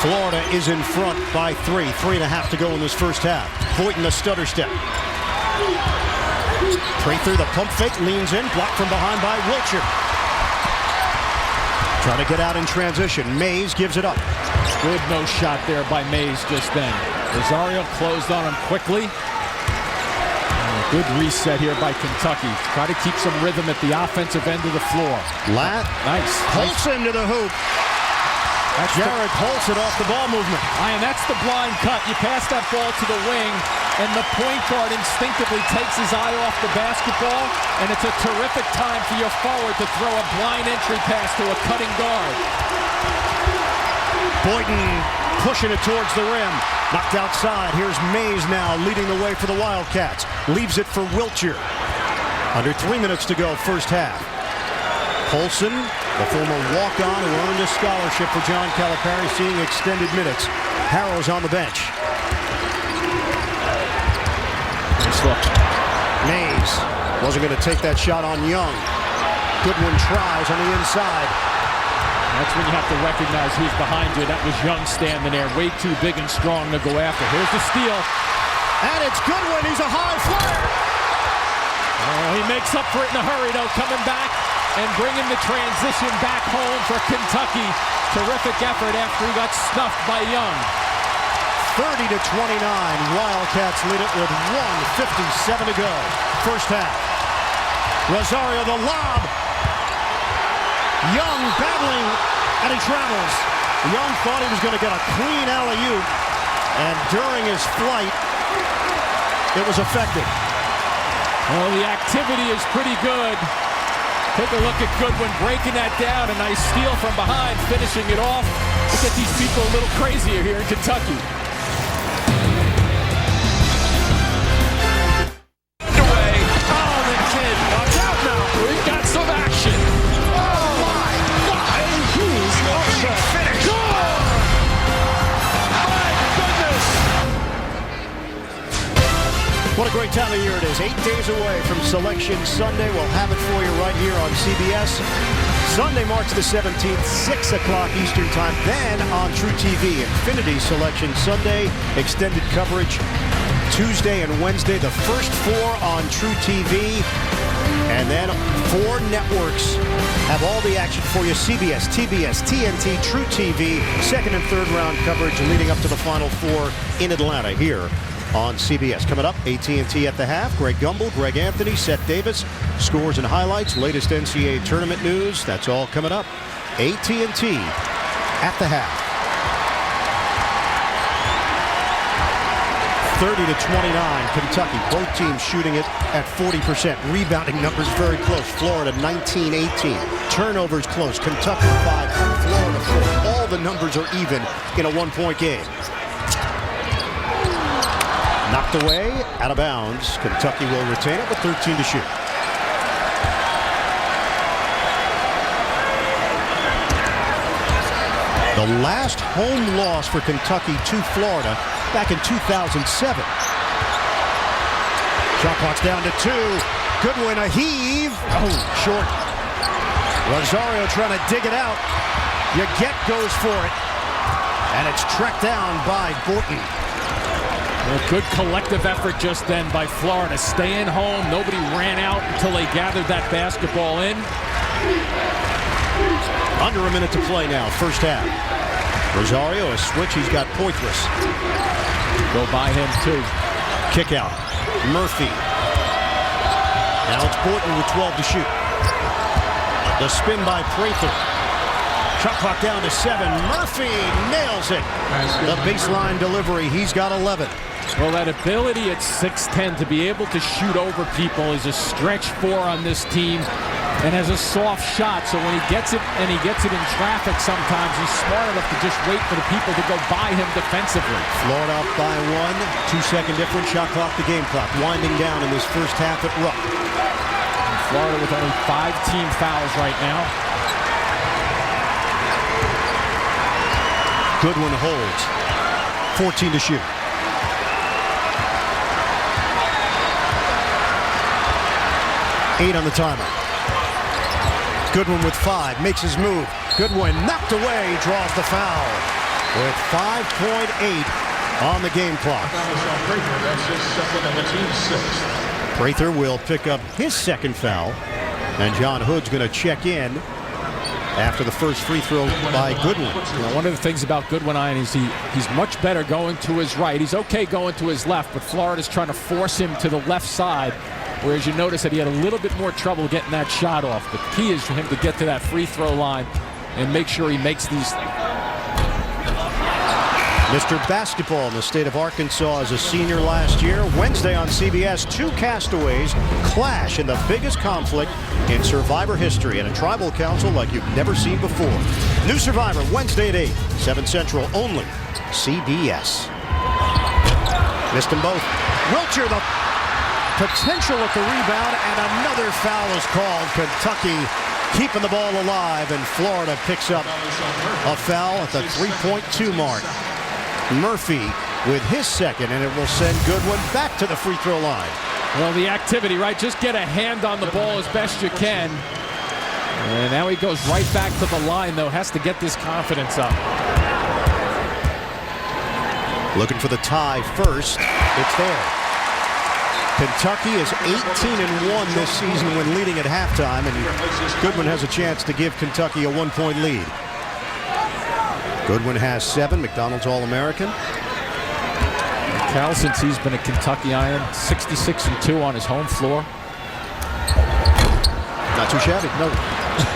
Florida is in front by 3. 3.5 to go in this first half. Boynton the stutter step. Prather the pump fake, leans in, blocked from behind by Wiltshire. Trying to get out in transition. Mays gives it up. Good no shot there by Mays just then. Rosario closed on him quickly. Good reset here by Kentucky. Try to keep some rhythm at the offensive end of the floor. Lat. Nice. Polson to the hoop. That's Jared Polson off the ball movement. And that's the blind cut. You pass that ball to the wing, and the point guard instinctively takes his eye off the basketball, and it's a terrific time for your forward to throw a blind entry pass to a cutting guard. Boynton pushing it towards the rim. Knocked outside. Here's Mays now leading the way for the Wildcats. Leaves it for Wiltshire. Under 3 minutes to go, first half. Polson, the former walk-on who earned a scholarship for John Calipari, seeing extended minutes. Harrow's on the bench. Nice look. Mays wasn't going to take that shot on Young. Goodwin tries on the inside. That's when you have to recognize who's behind you. That was Young standing there, way too big and strong to go after. Here's the steal. And it's Goodwin. He's a high flyer. Oh, he makes up for it in a hurry, though, coming back and bringing the transition back home for Kentucky. Terrific effort after he got snuffed by Young. 30-29. Wildcats lead it with 1:57 to go. First half. Rosario the lob. Young battling, and he travels. Young thought he was going to get a clean alley-oop, and during his flight, it was effective. Well, the activity is pretty good. Take a look at Goodwin breaking that down. A nice steal from behind, finishing it off. Let's get these people a little crazier here in Kentucky. Oh, the What a great time of year it is. 8 days away from Selection Sunday. We'll have it for you right here on CBS. Sunday, March the 17th, 6 o'clock Eastern Time. Then on True TV, Infinity Selection Sunday. Extended coverage Tuesday and Wednesday. The first 4 on True TV. And then 4 networks have all the action for you. CBS, TBS, TNT, True TV. Second and third round coverage leading up to the Final 4 in Atlanta here on CBS. Coming up, AT&T at the half. Greg Gumbel, Greg Anthony, Seth Davis. Scores and highlights, latest NCAA tournament news. That's all coming up. AT&T at the half. 30-29, Kentucky. Both teams shooting it at 40%. Rebounding numbers very close. Florida 19-18. Turnovers close. Kentucky 5, Florida 4. All the numbers are even in a one-point game. Knocked away, out of bounds. Kentucky will retain it with 13 to shoot. The last home loss for Kentucky to Florida back in 2007. Shot clock's down to 2. Goodwin, a heave. Oh, short. Rosario trying to dig it out. Yaget goes for it. And it's tracked down by Borton. A good collective effort just then by Florida. Staying home. Nobody ran out until they gathered that basketball in. Under a minute to play now, first half. Rosario, a switch. He's got Poitras. Go by him, too. Kick out. Murphy. Now it's Borton with 12 to shoot. The spin by Prather. Shot clock down to 7. Murphy nails it. The baseline delivery. He's got 11. Well, that ability at 6'10" to be able to shoot over people is a stretch 4 on this team and has a soft shot. So when he gets it, and he gets it in traffic sometimes, he's smart enough to just wait for the people to go by him defensively. Florida up by 1. 2-second difference. Shot clock to game clock. Winding down in this first half at Rupp. And Florida with only 5 team fouls right now. Goodwin holds. 14 to shoot. Eight on the timer. Goodwin with 5, makes his move. Goodwin knocked away, draws the foul with 5.8 on the game clock. Prather will pick up his second foul, and John Hood's going to check in after the first free throw by Goodwin. You know, one of the things about Goodwin, Ian, is he's much better going to his right. He's okay going to his left, but Florida's trying to force him to the left side. Whereas you notice that he had a little bit more trouble getting that shot off. The key is for him to get to that free throw line and make sure he makes these. Mr. Basketball in the state of Arkansas as a senior last year. Wednesday on CBS, 2 castaways clash in the biggest conflict in Survivor history, and a tribal council like you've never seen before. New Survivor, Wednesday at 8, 7 Central, only CBS. Missed them both. Wiltshire, the potential at the rebound, and another foul is called. Kentucky keeping the ball alive, and Florida picks up a foul at the 3.2 mark. Murphy with his second, and it will send Goodwin back to the free throw line. Well, the activity, right? Just get a hand on the ball as best you can. And now he goes right back to the line, though. Has to get this confidence up. Looking for the tie first. It's there. Kentucky is 18-1 this season when leading at halftime, and Goodwin has a chance to give Kentucky a 1-point lead. Goodwin has 7, McDonald's All-American. Cal, since he's been at Kentucky, Ian, 66-2 on his home floor. Not too shabby. No,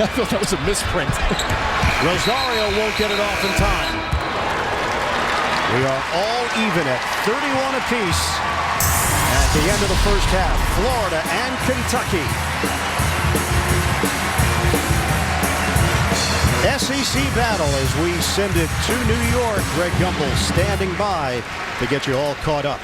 I thought that was a misprint. Rosario won't get it off in time. We are all even at 31 apiece. At the end of the first half, Florida and Kentucky. SEC battle as we send it to New York. Greg Gumbel standing by to get you all caught up.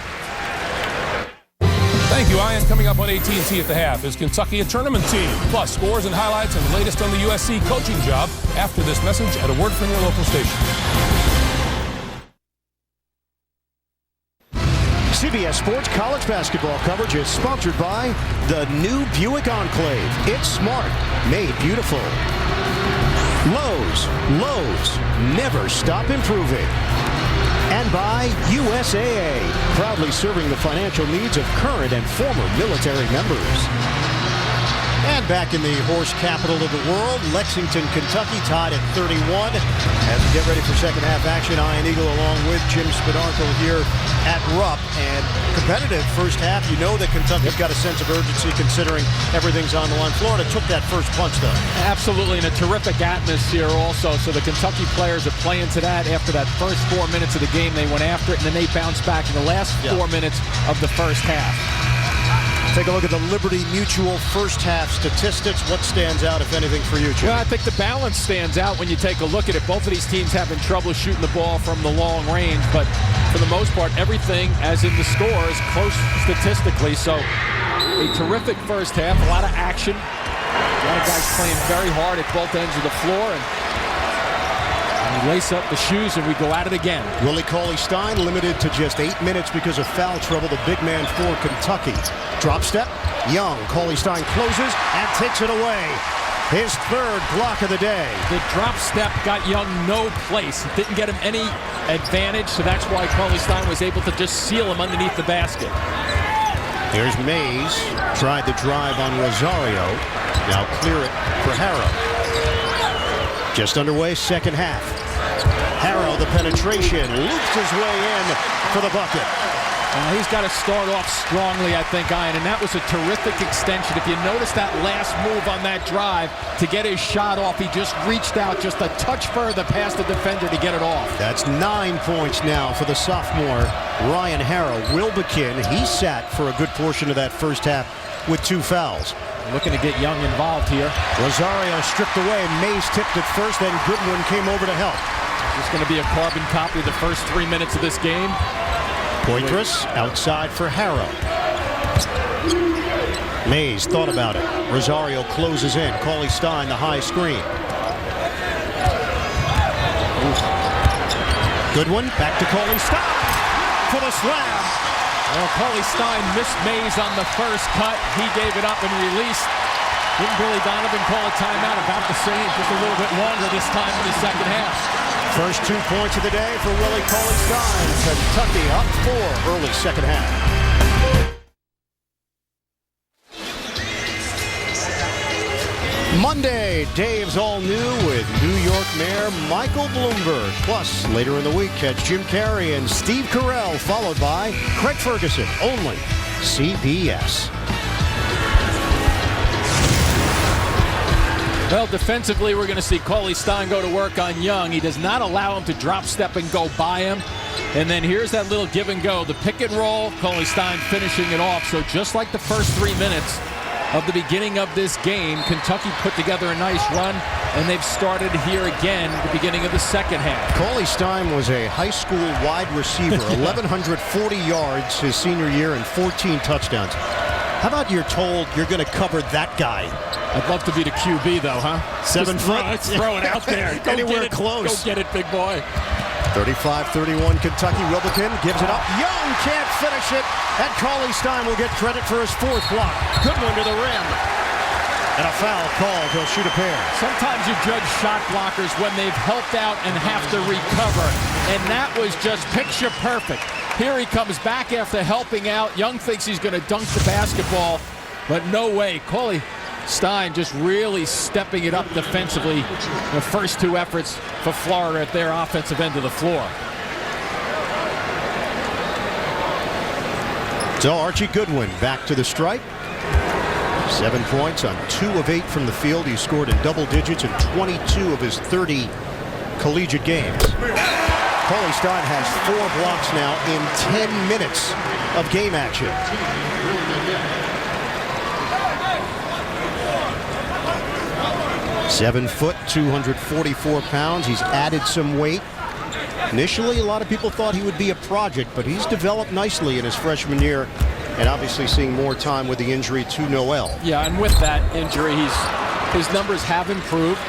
Thank you, Ian. Coming up on AT&T at the half, is Kentucky a tournament team? Plus scores and highlights and the latest on the USC coaching job after this message and a word from your local station. CBS Sports college basketball coverage is sponsored by the new Buick Enclave. It's smart, made beautiful. Lowe's, never stop improving. And by USAA, proudly serving the financial needs of current and former military members. And back in the horse capital of the world, Lexington, Kentucky, tied at 31. As we get ready for second half action, Ian Eagle along with Jim Spadarkle here at Rupp. And competitive first half. You know that Kentucky's got a sense of urgency considering everything's on the line. Florida took that first punch, though. Absolutely, and a terrific atmosphere also. So the Kentucky players are playing to that. After that first 4 minutes of the game, they went after it, and then they bounced back in the last 4 minutes of the first half. Take a look at the Liberty Mutual first half statistics. What stands out, if anything, for you, Jim? Well, I think the balance stands out when you take a look at it. Both of these teams having trouble shooting the ball from the long range, but for the most part, everything, as in the scores, close statistically. So a terrific first half, a lot of action. A lot of guys playing very hard at both ends of the floor. And we lace up the shoes and we go at it again. Willie Cauley-Stein limited to just 8 minutes because of foul trouble. The big man for Kentucky. Drop step. Young. Cauley-Stein closes and takes it away. His third block of the day. The drop step got Young no place. It didn't get him any advantage, so that's why Cauley-Stein was able to just seal him underneath the basket. Here's Mays. Tried the drive on Rosario. Now clear it for Harrow. Just underway, second half. Harrow, the penetration, loops his way in for the bucket. He's got to start off strongly, I think, Ian, and that was a terrific extension. If you notice that last move on that drive to get his shot off, he just reached out just a touch further past the defender to get it off. That's 9 points now for the sophomore, Ryan Harrow. Wilbekin, he sat for a good portion of that first half with 2 fouls. Looking to get Young involved here. Rosario stripped away. Mays tipped it first, then Goodwin came over to help. It's going to be a carbon copy of the first 3 minutes of this game. Poitras outside for Harrow. Mays thought about it. Rosario closes in. Cauley-Stein, the high screen. Goodwin, back to Cauley-Stein for the slam. Well, Cauley-Stein missed Mays on the first cut. He gave it up and released. Didn't Billy Donovan call a timeout? About the same, just a little bit longer this time in the second half. First 2 points of the day for Willie Cauley-Stein. Kentucky up 4 early second half. Monday, Dave's all new with New York Mayor Michael Bloomberg. Plus, later in the week, catch Jim Carrey and Steve Carell, followed by Craig Ferguson, only CBS. Well, defensively, we're going to see Cauley-Stein go to work on Young. He does not allow him to drop step and go by him. And then here's that little give and go. The pick and roll, Cauley-Stein finishing it off. So just like the first 3 minutes of the beginning of this game, Kentucky put together a nice run, and they've started here again at the beginning of the second half. Cauley-Stein was a high school wide receiver, 1,140 yards his senior year and 14 touchdowns. How about you're told you're going to cover that guy? I'd love to be the QB, though, huh? 7 foot. Let's throw it out there. Go Anywhere get it. close. Go get it, big boy. 35-31 Kentucky. Wilbekin gives it up. Young can't finish it. And Cauley-Stein will get credit for his 4th block. Good one to the rim. And a foul called. He'll shoot a pair. Sometimes you judge shot blockers when they've helped out and have to recover. And that was just picture perfect. Here he comes back after helping out. Young thinks he's going to dunk the basketball, but no way. Cauley-Stein just really stepping it up defensively. The first 2 efforts for Florida at their offensive end of the floor. So Archie Goodwin back to the stripe. 7 points on 2 of 8 from the field. He scored in double digits in 22 of his 30 collegiate games. Cauley-Stein has 4 blocks now in 10 minutes of game action. Seven foot, 244 pounds. He's added some weight. Initially, a lot of people thought he would be a project, but he's developed nicely in his freshman year, and obviously seeing more time with the injury to Noel. Yeah, and with that injury, his numbers have improved.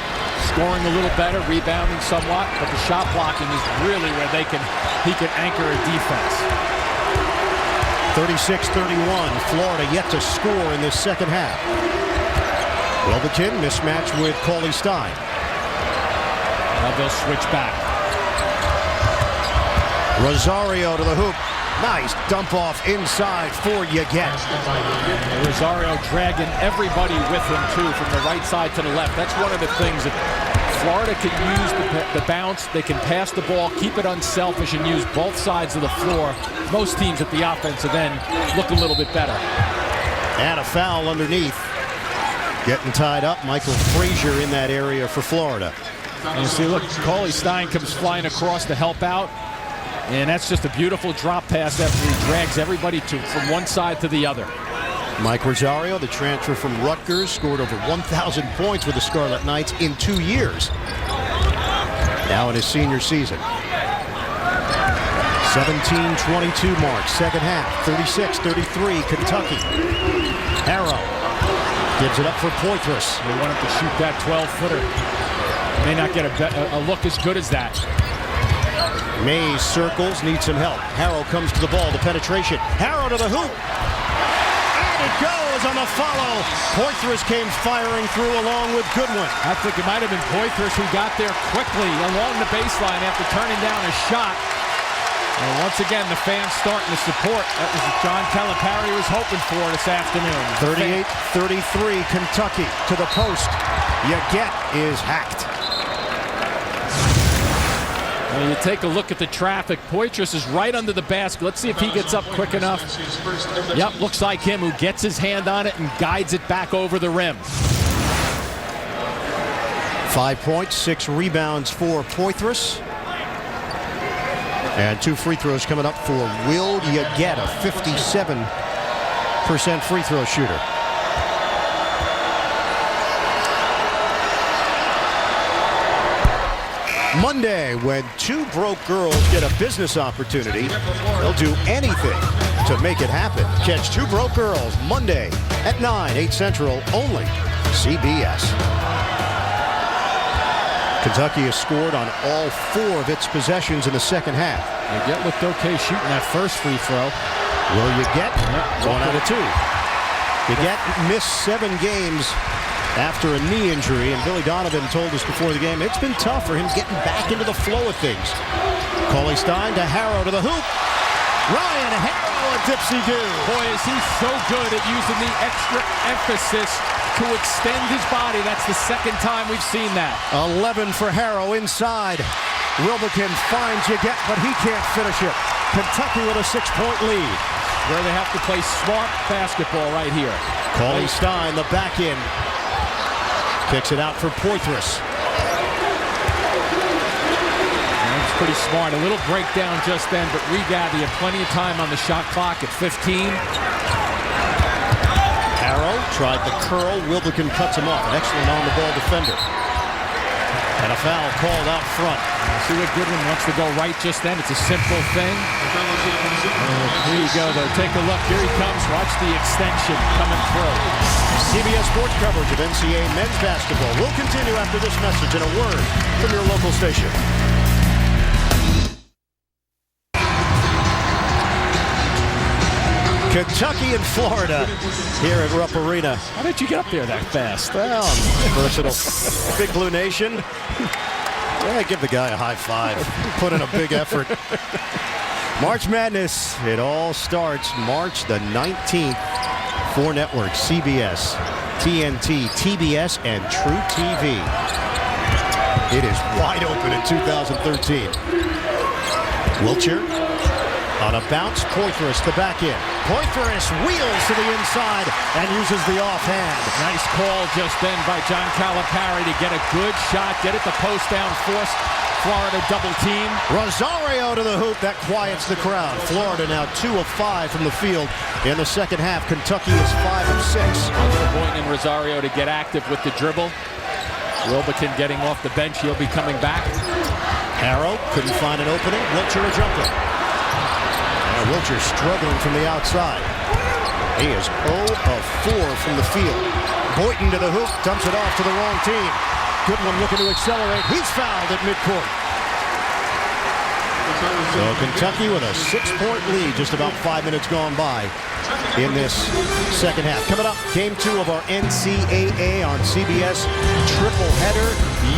Scoring a little better, rebounding somewhat, but the shot blocking is really where he can anchor a defense. 36-31. Florida yet to score in this second half. Wilbekin mismatch with Cauley Stein. Now they'll switch back. Rosario to the hoop. Nice dump off inside for Yaget. Rosario dragging everybody with him, too, from the right side to the left. That's one of the things that Florida can use the bounce. They can pass the ball, keep it unselfish, and use both sides of the floor. Most teams at the offensive end look a little bit better. And a foul underneath. Getting tied up. Michael Frazier in that area for Florida. And you see, look, Cauley Stein comes flying across to help out. And that's just a beautiful drop pass after he drags everybody from one side to the other. Mike Rosario, the transfer from Rutgers, scored over 1,000 points with the Scarlet Knights in 2 years. Now in his senior season. 17-22 mark, second half. 36-33, Kentucky. Harrow gives it up for Poitras. They want him to shoot that 12-footer. May not get a look as good as that. Mays circles, needs some help. Harrow comes to the ball, the penetration. Harrow to the hoop. And it goes on the follow. Poitras came firing through along with Goodwin. I think it might have been Poitras who got there quickly along the baseline after turning down a shot. And once again, the fans starting to support. That was what John Calipari was hoping for this afternoon. 38-33, Kentucky to the post. Yaget is hacked. Well, you take a look at the traffic. Poitras is right under the basket. Let's see if he gets up quick enough. Yep, looks like him, who gets his hand on it and guides it back over the rim. 5 points, 6 rebounds for Poitras. And 2 free throws coming up for Will Yaget, a 57% free throw shooter. Monday, when 2 broke girls get a business opportunity, they'll do anything to make it happen. Catch 2 Broke Girls Monday at 9, 8 Central, only CBS. Kentucky has scored on all 4 of its possessions in the second half. Yaget looked okay shooting that first free throw. Will Yaget? 1 out of 2. Yaget missed 7 games after a knee injury, and Billy Donovan told us before the game it's been tough for him getting back into the flow of things. Cauley Stein to Harrow to the hoop. Ryan Harrow, a dipsy-do. Boy, is he so good at using the extra emphasis to extend his body. That's the second time we've seen that. 11 for Harrow inside. Wilbekin finds Yaget, but he can't finish it. Kentucky with a 6-point lead. Where they have to play smart basketball right here. Cauley Stein, the back end. Kicks it out for Poitras. That's pretty smart. A little breakdown just then, but Regath, you have plenty of time on the shot clock at 15. Harrow tried the curl. Wilbekin cuts him off. An excellent on-the-ball defender. And a foul called out front. See what Goodwin wants to go right just then. It's a simple thing. Here you go, though. Take a look. Here he comes. Watch the extension coming through. CBS Sports coverage of NCAA men's basketball will continue after this message and a word from your local station. Kentucky and Florida here at Rupp Arena. How did you get up there that fast? Well, versatile. Big Blue Nation. Yeah, give the guy a high five. Put in a big effort. March Madness. It all starts March the 19th. 4 networks, CBS, TNT, TBS, and True TV. It is wide open in 2013. Wiltshire on a bounce. Poitras the back end. Poitras wheels to the inside and uses the offhand. Nice call just then by John Calipari to get a good shot, get it the post down, force Florida double team. Rosario to the hoop. That quiets the crowd. Florida now 2 of 5 from the field in the second half. Kentucky is 5 of 6. Boynton and Rosario to get active with the dribble. Wilbekin getting off the bench. He'll be coming back. Harrow couldn't find an opening. Wiltshire a jumper. Wiltshire struggling from the outside. He is 0 of 4 from the field. Boynton to the hoop. Dumps it off to the wrong team. Goodwin looking to accelerate. He's fouled at midcourt. So Kentucky with a 6-point lead, just about 5 minutes gone by in this second half. Coming up, game 2 of our NCAA on CBS triple header.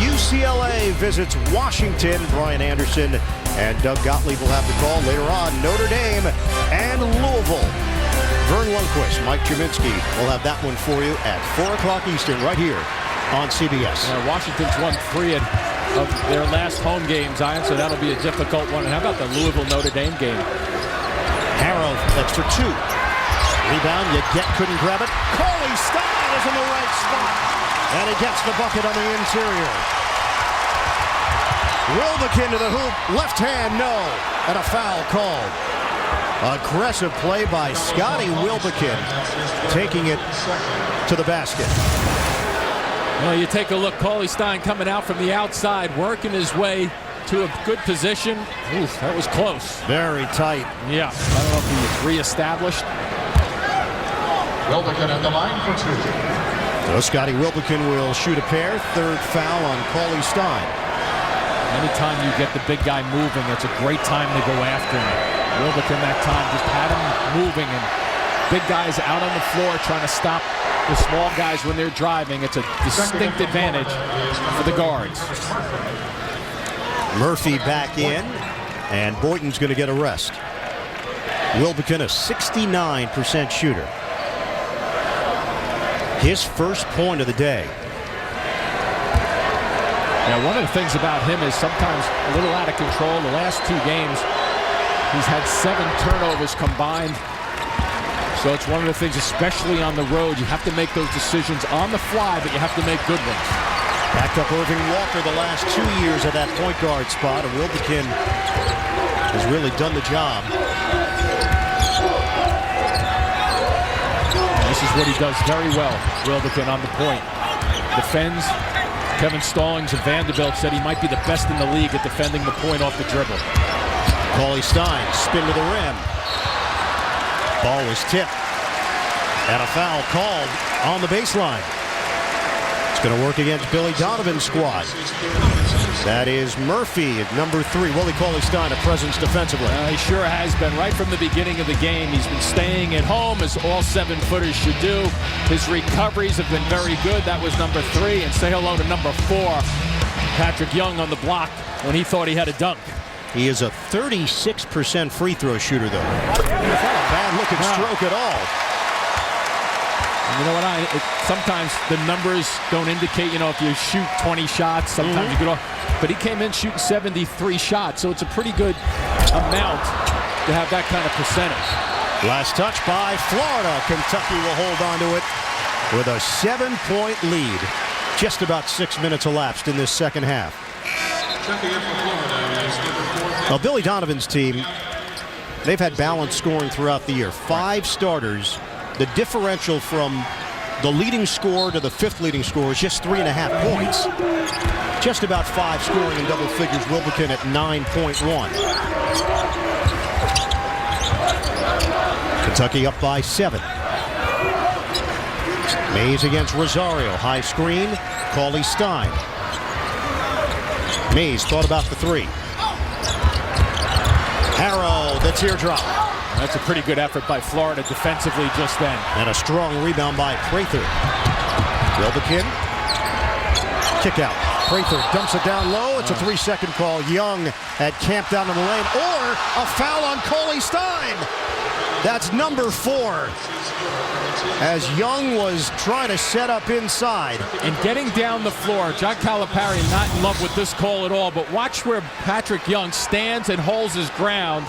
UCLA visits Washington. Brian Anderson and Doug Gottlieb will have the call later on. Notre Dame and Louisville. Vern Lundquist, Mike Jaminski will have that one for you at 4 o'clock Eastern right here on CBS. Washington's won 3 of their last home games, Ian, so that'll be a difficult one. And how about the Louisville-Notre Dame game? Harrow, that's for 2. Rebound, Yeget couldn't grab it. Cauley Stein is in the right spot. And he gets the bucket on the interior. Wilbekin to the hoop, left hand, no. And a foul called. Aggressive play by Scotty Wilbekin, taking it to the basket. Well, you take a look, Cauley Stein coming out from the outside, working his way to a good position. Oof, that was close. Very tight. Yeah, I don't know if he's reestablished. Wilbekin at the line for 2. So Scotty Wilbekin will shoot a pair. 3rd foul on Cauley Stein. Anytime you get the big guy moving, it's a great time to go after him. Wilbekin that time just had him moving, and big guys out on the floor trying to stop the small guys when they're driving. It's a distinct advantage for the guards. Murphy back in, and Boynton's going to get a rest. Wilbekin, a 69% shooter. His first point of the day. Now, one of the things about him is sometimes a little out of control. The last 2 games, he's had 7 turnovers combined. So it's one of the things, especially on the road, you have to make those decisions on the fly, but you have to make good ones. Backed up Irving Walker the last 2 years at that point guard spot, and Wilbekin has really done the job. This is what he does very well, Wilbekin on the point. Defends. Kevin Stallings of Vanderbilt said he might be the best in the league at defending the point off the dribble. Cauley Stein, spin to the rim. Ball was tipped. And a foul called on the baseline. It's going to work against Billy Donovan's squad. That is Murphy at number 3. Willie Cauley Stein, a presence defensively. He sure has been. Right from the beginning of the game, he's been staying at home, as all 7-footers should do. His recoveries have been very good. That was number 3. And say hello to number 4, Patrick Young, on the block when he thought he had a dunk. He is a 36% free throw shooter, though. Not a bad-looking stroke at all. You know what, sometimes the numbers don't indicate, if you shoot 20 shots, sometimes you get off. But he came in shooting 73 shots, so it's a pretty good amount to have that kind of percentage. Last touch by Florida. Kentucky will hold on to it with a 7-point lead. Just about 6 minutes elapsed in this second half. Well, Billy Donovan's team, they've had balanced scoring throughout the year. 5 starters. The differential from the leading scorer to the 5th leading scorer is just 3.5 points. Just about 5 scoring in double figures. Wilbekin at 9.1. Kentucky up by 7. Mays against Rosario. High screen. Cauley Stein. Mays thought about the 3. Harrow, the teardrop. That's a pretty good effort by Florida defensively just then. And a strong rebound by Prather. Wilbekin. Kick out. Prather dumps it down low. It's a 3-second call. Young had camped down in the lane. Or a foul on Cauley Stein. That's number 4. As Young was trying to set up inside. And getting down the floor, John Calipari not in love with this call at all, but watch where Patrick Young stands and holds his ground.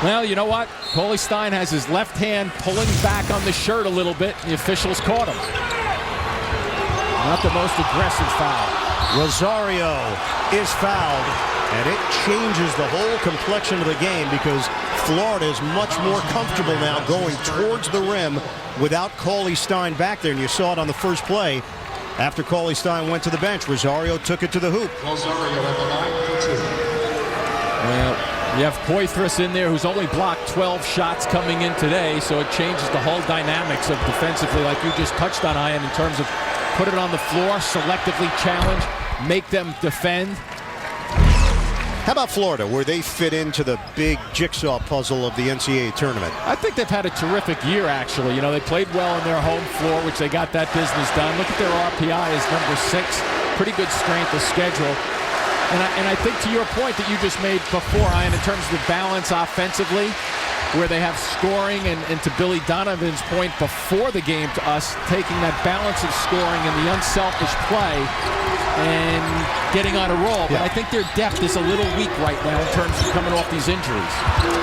Well, you know what? Cauley Stein has his left hand pulling back on the shirt a little bit. The officials caught him. Not the most aggressive foul. Rosario is fouled, and it changes the whole complexion of the game because Florida is much more comfortable now going towards the rim without Cauley Stein back there. And you saw it on the first play. After Cauley Stein went to the bench, Rosario took it to the hoop. Rosario at the line for 2. Well, you have Poitras in there, who's only blocked 12 shots coming in today, so it changes the whole dynamics of defensively, like you just touched on, Ian, in terms of put it on the floor, selectively challenge, make them defend. How about Florida, where they fit into the big jigsaw puzzle of the NCAA tournament? I think they've had a terrific year, actually. You know, they played well on their home floor, which they got that business done. Look at their RPI as number 6. Pretty good strength of schedule. And I think to your point that you just made before, Ian, in terms of the balance offensively, where they have scoring, and to Billy Donovan's point before the game to us, taking that balance of scoring and the unselfish play and getting on a roll. But I think their depth is a little weak right now in terms of coming off these injuries.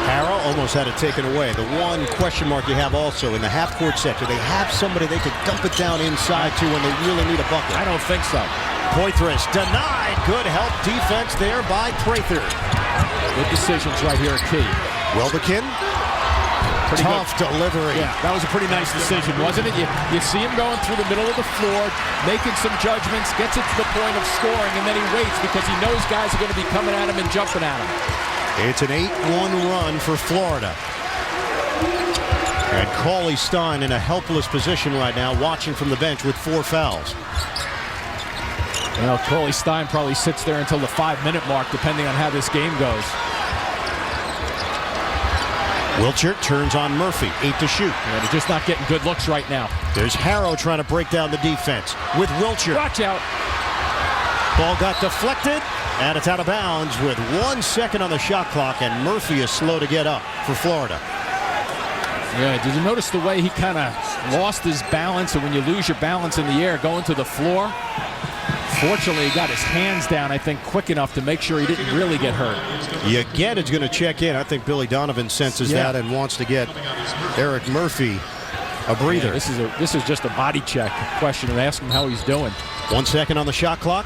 Harrell almost had it taken away. The one question mark you have also in the half-court sector, they have somebody they could dump it down inside to when they really need a bucket. I don't think so. Poitras denied. Good help defense there by Prather. Good decisions right here at key. Wilbekin. Pretty tough good delivery. Yeah, that was a pretty nice decision, wasn't it? You see him going through the middle of the floor, making some judgments, gets it to the point of scoring, and then he waits because he knows guys are going to be coming at him and jumping at him. It's an 8-1 run for Florida. And Cauley Stein in a helpless position right now, watching from the bench with 4 fouls. Well, Cauley Stein probably sits there until the 5-minute mark, depending on how this game goes. Wiltshire turns on Murphy, 8 to shoot. Yeah, they're just not getting good looks right now. There's Harrow trying to break down the defense with Wiltshire. Watch out. Ball got deflected, and it's out of bounds with 1 second on the shot clock, and Murphy is slow to get up for Florida. Yeah, did you notice the way he kind of lost his balance? And when you lose your balance in the air going to the floor, fortunately he got his hands down, I think, quick enough to make sure he didn't really get hurt. Yaget is going to check in. I think Billy Donovan senses that and wants to get Eric Murphy a breather. Yeah, this is just a body check question and ask him how he's doing. 1 second on the shot clock.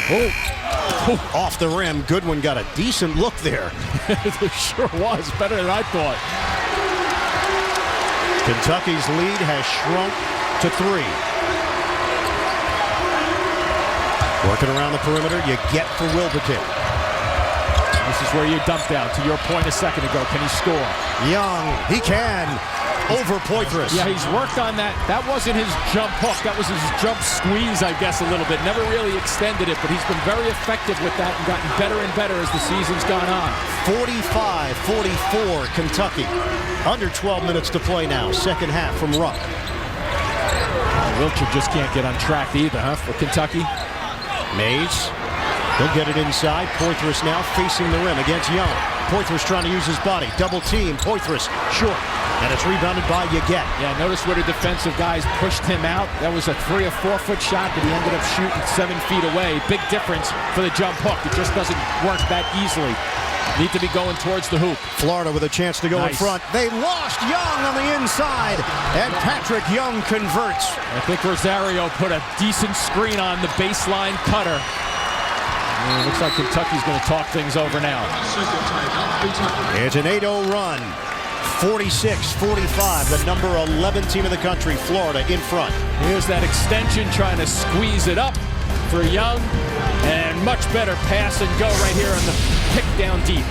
Oh, off the rim. Goodwin got a decent look there. It sure was. Better than I thought. Kentucky's lead has shrunk to 3. Working around the perimeter, you get for Wilbekin. This is where you dump down. To your point a second ago, can he score? Young, he can. Over Poitras. Yeah, he's worked on that. That wasn't his jump hook. That was his jump squeeze, I guess, a little bit. Never really extended it, but he's been very effective with that and gotten better and better as the season's gone on. 45-44, Kentucky. Under 12 minutes to play now. Second half from Rupp. Wiltshire just can't get on track either, huh, for Kentucky? Mays. He'll get it inside. Poitras now facing the rim against Young. Poitras trying to use his body. Double team. Poitras short. And it's rebounded by Yaget. Yeah, notice where the defensive guys pushed him out. That was a 3 or 4 foot shot, but he ended up shooting 7 feet away. Big difference for the jump hook. It just doesn't work that easily. Need to be going towards the hoop. Florida with a chance to go in front. They lost Young on the inside, and Patrick Young converts. I think Rosario put a decent screen on the baseline cutter. And it looks like Kentucky's going to talk things over now. It's an 8-0 run. 46-45, the number 11 team in the country, Florida in front. Here's that extension trying to squeeze it up for Young, and much better pass and go right here on the pick down deep.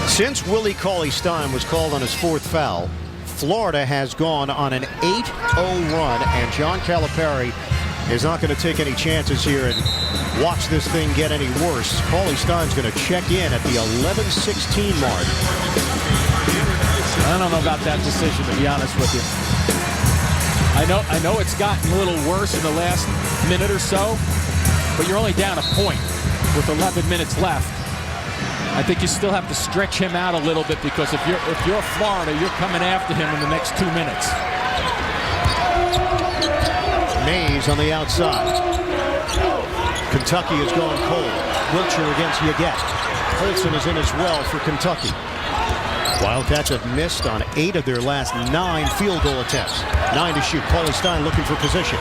Since Willie Cauley-Stein was called on his 4th foul, Florida has gone on an 8-0 run, and John Calipari is not going to take any chances here and watch this thing get any worse. Cauley-Stein's going to check in at the 11-16 mark. I don't know about that decision, to be honest with you. I know it's gotten a little worse in the last minute or so, but you're only down a point with 11 minutes left. I think you still have to stretch him out a little bit, because if you're Florida, you're coming after him in the next 2 minutes. Mays on the outside. Kentucky is going cold. Wiltshire against Yaget. Colson is in as well for Kentucky. Wildcats have missed on 8 of their last 9 field goal attempts. 9 to shoot. Cauley-Stein looking for position.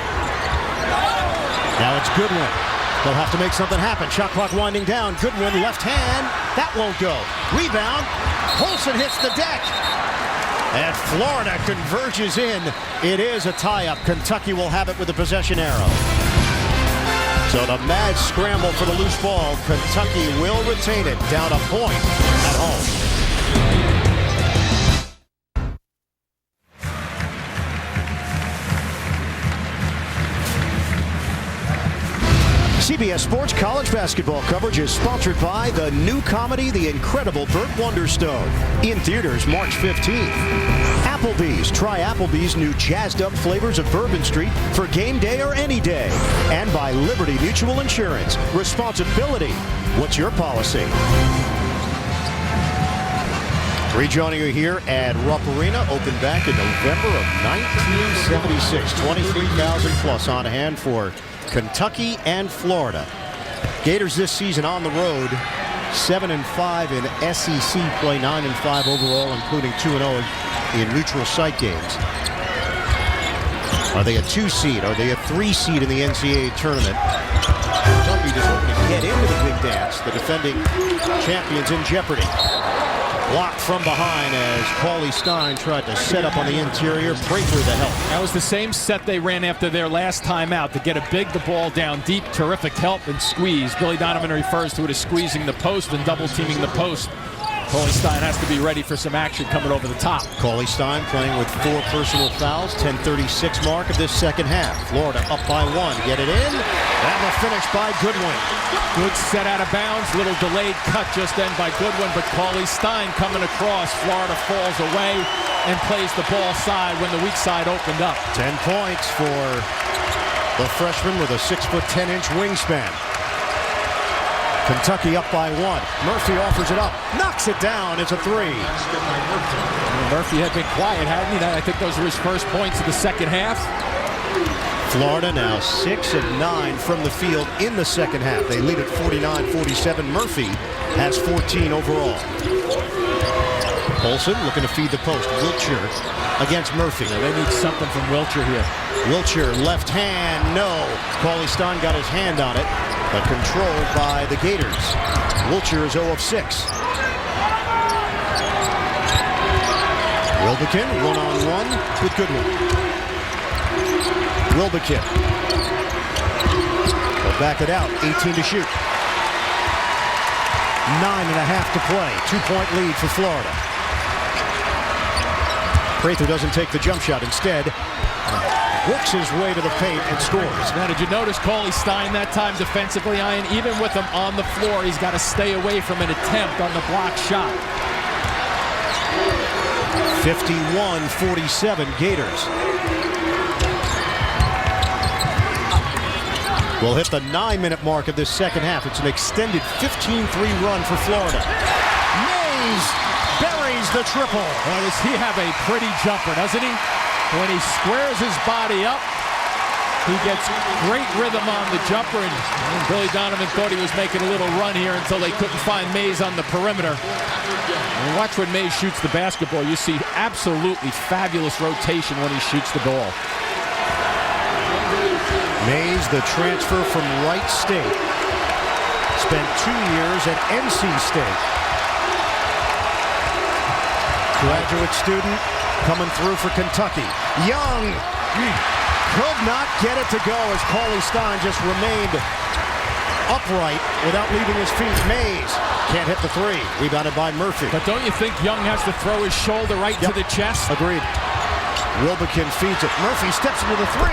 Now it's Goodwin. They'll have to make something happen. Shot clock winding down. Goodwin, left hand. That won't go. Rebound. Colson hits the deck. And Florida converges in. It is a tie-up. Kentucky will have it with the possession arrow. So the mad scramble for the loose ball. Kentucky will retain it. Down a point at home. CBS Sports college basketball coverage is sponsored by the new comedy, The Incredible Burt Wonderstone. In theaters March 15th. Applebee's. Try Applebee's new jazzed up flavors of Bourbon Street for game day or any day. And by Liberty Mutual Insurance. Responsibility. What's your policy? Rejoining you here at Rupp Arena, opened back in November of 1976. 23,000 plus on hand for Kentucky and Florida. Gators this season on the road, 7-5 in SEC play, 9-5 overall, including 2-0 in neutral site games. Are they a 2 seed? Are they a 3 seed in the NCAA tournament? Kentucky just hoping to get into the big dance. The defending champions in jeopardy. Blocked from behind as Paulie Stein tried to set up on the interior. Prather the help. That was the same set they ran after their last time out to get the ball down deep. Terrific help and squeeze. Billy Donovan refers to it as squeezing the post and double teaming the post. Paulie Stein has to be ready for some action coming over the top. Paulie Stein playing with 4 personal fouls. 10:36 mark of this second half. Florida up by 1. Get it in. And the finish by Goodwin. Good set out of bounds. Little delayed cut just then by Goodwin, but Paulie Stein coming across. Florida falls away and plays the ball side when the weak side opened up. 10 points for the freshman with a 6'10" wingspan. Kentucky up by 1. Murphy offers it up. Knocks it down. It's a 3. Murphy had been quiet, hadn't he? I think those were his first points of the second half. Florida now 6 of 9 from the field in the second half. They lead at 49-47. Murphy has 14 overall. Olsen looking to feed the post. Wiltshire against Murphy. Yeah, they need something from Wiltshire here. Wiltshire left hand, no. Paulie Stein got his hand on it, but controlled by the Gators. Wiltshire is 0 of 6. Wilbekin one-on-one with Goodwin. Wilbekin will back it out. 18 to shoot. 9.5 to play. 2-point lead for Florida. Prather doesn't take the jump shot. Instead, works his way to the paint and scores. Now, did you notice Paulie Stein that time defensively, Ian? Even with him on the floor, he's got to stay away from an attempt on the block shot. 51-47 Gators. We'll hit the 9-minute mark of this second half. It's an extended 15-3 run for Florida. Mays buries the triple. Well, does he have a pretty jumper, doesn't he? When he squares his body up, he gets great rhythm on the jumper, and Billy Donovan thought he was making a little run here until they couldn't find Mays on the perimeter. And watch when Mays shoots the basketball. You see absolutely fabulous rotation when he shoots the ball. Mays, the transfer from Wright State. Spent 2 years at NC State. Graduate student coming through for Kentucky. Young could not get it to go as Paulie Stein just remained upright without leaving his feet. Mays can't hit the 3. Rebounded by Murphy. But don't you think Young has to throw his shoulder right to the chest? Agreed. Wilbekin feeds it. Murphy steps into the 3,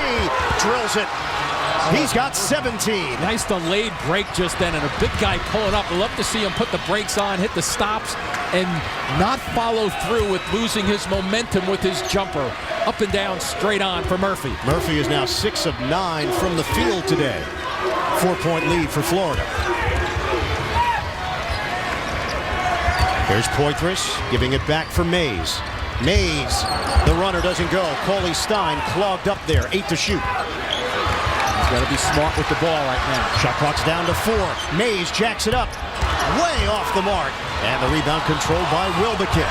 drills it. He's got 17. Nice delayed break just then, and a big guy pulling up. We'd love to see him put the brakes on, hit the stops, and not follow through with losing his momentum with his jumper. Up and down, straight on for Murphy. Murphy is now 6 of 9 from the field today. 4-point lead for Florida. Here's Poitras giving it back for Mays. Mays, the runner doesn't go. Paulie Stein clogged up there. 8 to shoot. He's got to be smart with the ball right now. Shot clock's down to 4. Mays jacks it up. Way off the mark. And the rebound controlled by Wilbekin.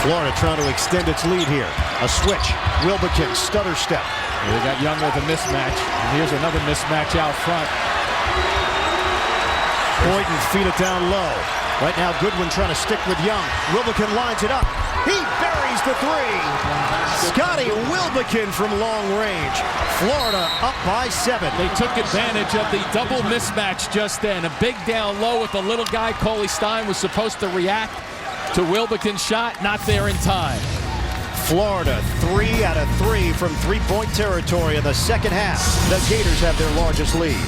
Florida trying to extend its lead here. A switch. Wilbekin, stutter step. They got Young with a mismatch. And here's another mismatch out front. Boyden feed it down low. Right now, Goodwin trying to stick with Young. Wilbekin lines it up. He buries the 3. Scotty Wilbekin from long range. Florida up by 7. They took advantage of the double mismatch just then. A big down low with the little guy. Paulie Stein was supposed to react to Wilbekin's shot. Not there in time. Florida 3 out of 3 from three-point territory in the second half. The Gators have their largest lead.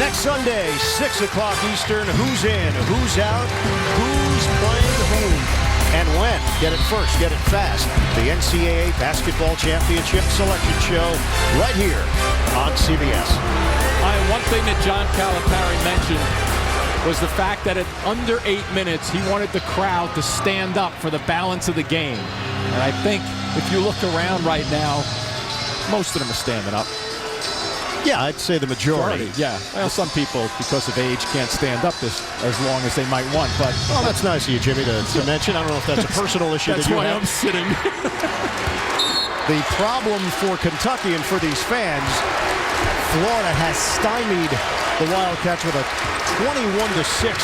Next Sunday, 6 o'clock Eastern. Who's in? Who's out? Who's playing whom? And when? Get it first. Get it fast. The NCAA Basketball Championship Selection Show right here on CBS. One thing that John Calipari mentioned was the fact that at under 8 minutes, he wanted the crowd to stand up for the balance of the game. And I think if you look around right now, most of them are standing up. Yeah, I'd say the majority. Yeah. Well, some people, because of age, can't stand up as long as they might want. But well, that's nice of you, Jimmy, to mention. I don't know if that's a personal issue that you have. That's why I'm sitting. The problem for Kentucky and for these fans, Florida has stymied the Wildcats with a 21-6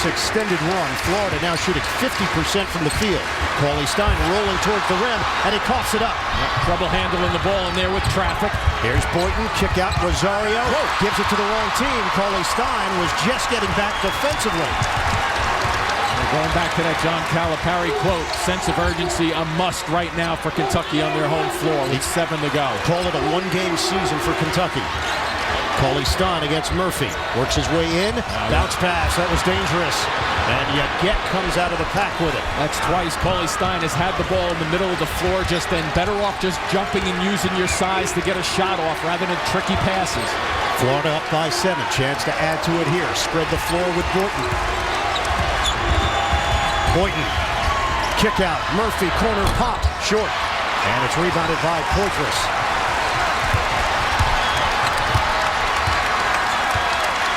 extended run. Florida now shooting 50% from the field. Cauley-Stein rolling towards the rim, and he coughs it up. Trouble handling the ball in there with traffic. Here's Boynton, kick out Rosario. Gives it to the wrong team. Cauley-Stein was just getting back defensively. Going back to that John Calipari quote, sense of urgency, a must right now for Kentucky on their home floor with 7 to go. Call it a one-game season for Kentucky. Cauley-Stein against Murphy. Works his way in. Bounce pass. That was dangerous. And Yaget comes out of the pack with it. That's twice Cauley-Stein has had the ball in the middle of the floor, just then better off just jumping and using your size to get a shot off rather than tricky passes. Florida up by 7. Chance to add to it here. Spread the floor with Boynton. Boynton. Kick out. Murphy. Corner pop. Short. And it's rebounded by Poitras.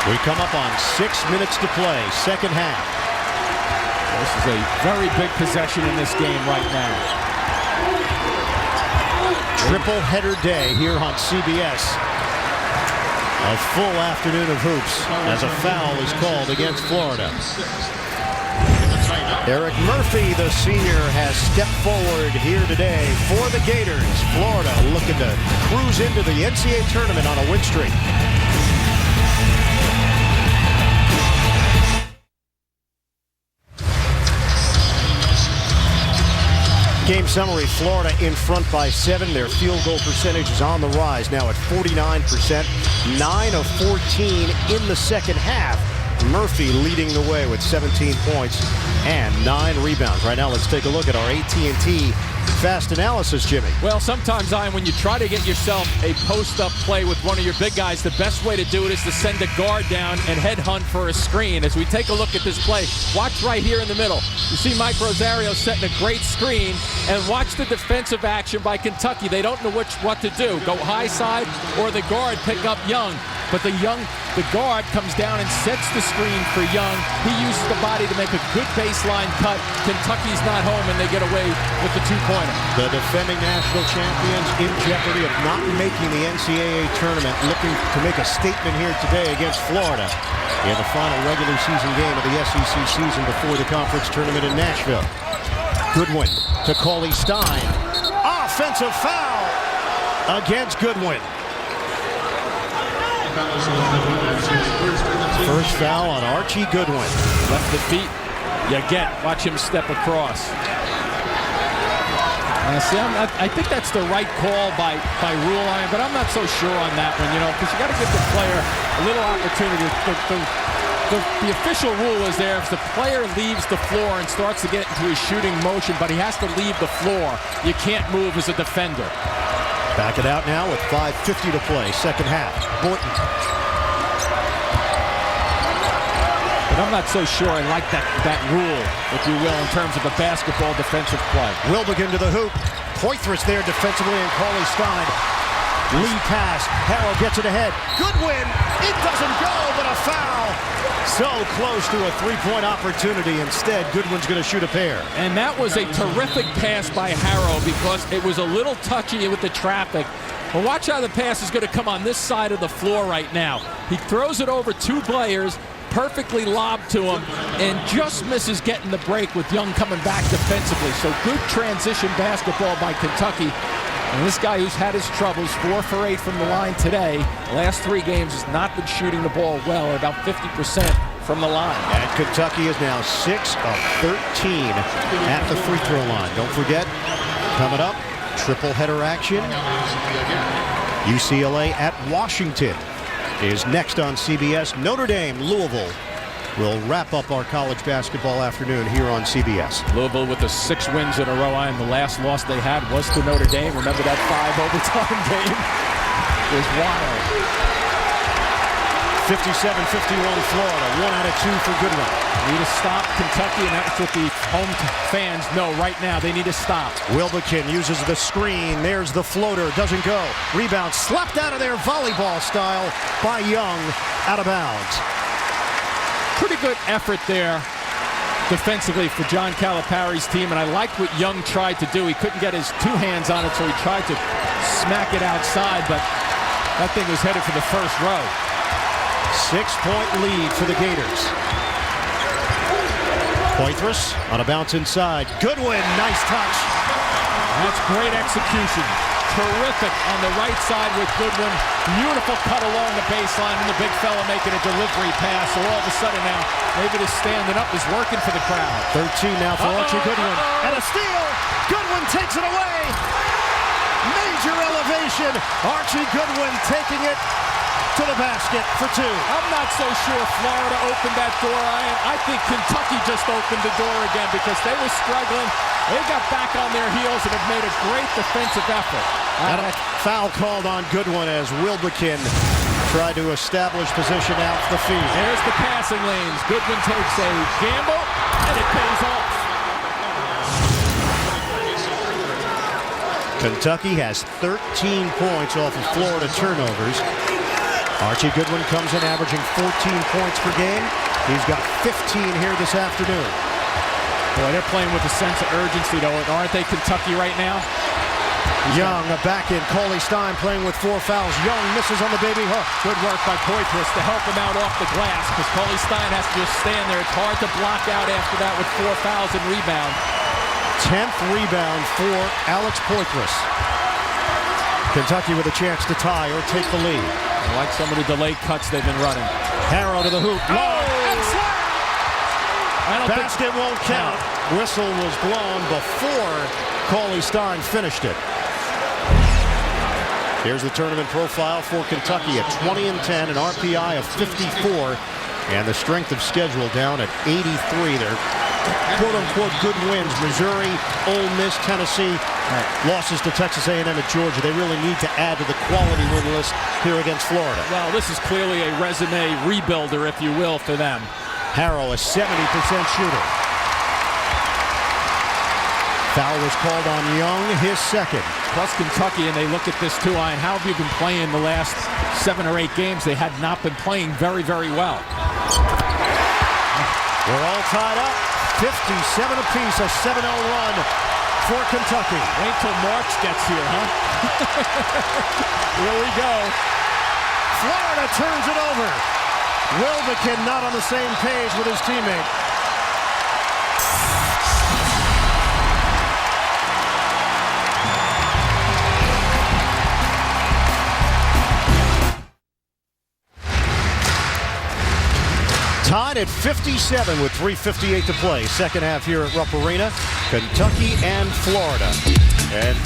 We come up on 6 minutes to play, second half. This is a very big possession in this game right now. Triple header day here on CBS. A full afternoon of hoops as a foul is called against Florida. Eric Murphy, the senior, has stepped forward here today for the Gators. Florida looking to cruise into the NCAA tournament on a win streak. Game summary, Florida in front by 7. Their field goal percentage is on the rise, now at 49%. 9 of 14 in the second half. Murphy leading the way with 17 points and 9 rebounds. Right now, let's take a look at our AT&T fast analysis, Jimmy. Well, sometimes, Ian, when you try to get yourself a post-up play with one of your big guys, the best way to do it is to send a guard down and headhunt for a screen. As we take a look at this play, watch right here in the middle. You see Mike Rosario setting a great screen, and watch the defensive action by Kentucky. They don't know what to do. Go high side or the guard pick up Young. But the guard comes down and sets the screen for Young. He uses the body to make a good baseline cut. Kentucky's not home, and they get away with the two-pointer. The defending national champions in jeopardy of not making the NCAA tournament, looking to make a statement here today against Florida in the final regular season game of the SEC season before the conference tournament in Nashville. Goodwin to Cauley-Stein. Offensive foul against Goodwin. First foul on Archie Goodwin. Left the feet. Watch him step across. See, I think that's the right call by rule, but I'm not so sure on that one, because you got to give the player a little opportunity. The official rule is there if the player leaves the floor and starts to get into his shooting motion, but he has to leave the floor. You can't move as a defender. Back it out now with 5:50 to play, second half. Boynton. But I'm not so sure I like that rule, if you will, in terms of a basketball defensive play. Wilbekin to the hoop. Poitras there defensively, and Cauley-Stein. Lead pass. Harrell gets it ahead. Goodwin. It doesn't go, but a foul. So close to a three-point opportunity. Instead, Goodwin's going to shoot a pair. And that was a terrific pass by Harrell because it was a little touchy with the traffic. But watch how the pass is going to come on this side of the floor right now. He throws it over 2 players, perfectly lobbed to him, and just misses getting the break with Young coming back defensively. So good transition basketball by Kentucky. And this guy who's had his troubles, 4 for 8 from the line today, the last 3 games has not been shooting the ball well, at about 50% from the line. And Kentucky is now 6 of 13 at the free throw line. Don't forget, coming up, triple header action. UCLA at Washington is next on CBS. Notre Dame, Louisville will wrap up our college basketball afternoon here on CBS. Louisville with the 6 wins in a row, and the last loss they had was to Notre Dame. Remember that 5 overtime game? It was wild. 57-51 Florida, 1 out of 2 for Goodwin. Need to stop Kentucky, and that's what the home fans know right now. They need to stop. Wilbekin uses the screen. There's the floater. Doesn't go. Rebound slapped out of there volleyball style by Young. Out of bounds. Pretty good effort there defensively for John Calipari's team, and I liked what Young tried to do. He couldn't get his 2 hands on it, so he tried to smack it outside, but that thing was headed for the first row. 6-point lead for the Gators. Poitras on a bounce inside. Goodwin, nice touch. That's great execution. Terrific on the right side with Goodwin. Beautiful cut along the baseline, and the big fella making a delivery pass. So all of a sudden now, maybe the standing up is working for the crowd. 13 now for Archie Goodwin. And a steal. Goodwin takes it away. Major elevation. Archie Goodwin taking it to the basket for 2. I'm not so sure Florida opened that door, Ian. I think Kentucky just opened the door again because they were struggling. They got back on their heels and have made a great defensive effort. And a foul called on Goodwin as Wilbekin tried to establish position out the feed. There's the passing lanes. Goodwin takes a gamble, and it pays off. Kentucky has 13 points off of Florida turnovers. Archie Goodwin comes in averaging 14 points per game. He's got 15 here this afternoon. Boy, they're playing with a sense of urgency, though, aren't they, Kentucky, right now? Young, a back in. Cauley Stein playing with 4 fouls. Young misses on the baby hook. Good work by Poitras to help him out off the glass because Cauley Stein has to just stand there. It's hard to block out after that with 4 fouls and rebound. 10th rebound for Alex Poitras. Kentucky with a chance to tie or take the lead. I like some of the delayed cuts they've been running. Harrow to the hoop. And slam! Basket won't count. Whistle was blown before Cauley Stein finished it. Here's the tournament profile for Kentucky at 20-10, an RPI of 54, and the strength of schedule down at 83. They're quote-unquote good wins. Missouri, Ole Miss, Tennessee, losses to Texas A&M and Georgia. They really need to add to the quality win list here against Florida. Well, this is clearly a resume rebuilder, if you will, for them. Harrow, a 70% shooter. Foul was called on Young, his second. Plus Kentucky, and they look at this too, Ian. How have you been playing the last 7 or 8 games? They had not been playing very, very well. We're all tied up. 57 apiece, a 7-0 run for Kentucky. Wait till March gets here, huh? Here we go. Florida turns it over. Wilbekin not on the same page with his teammate. Tied at 57 with 3:58 to play. Second half here at Rupp Arena. Kentucky and Florida. And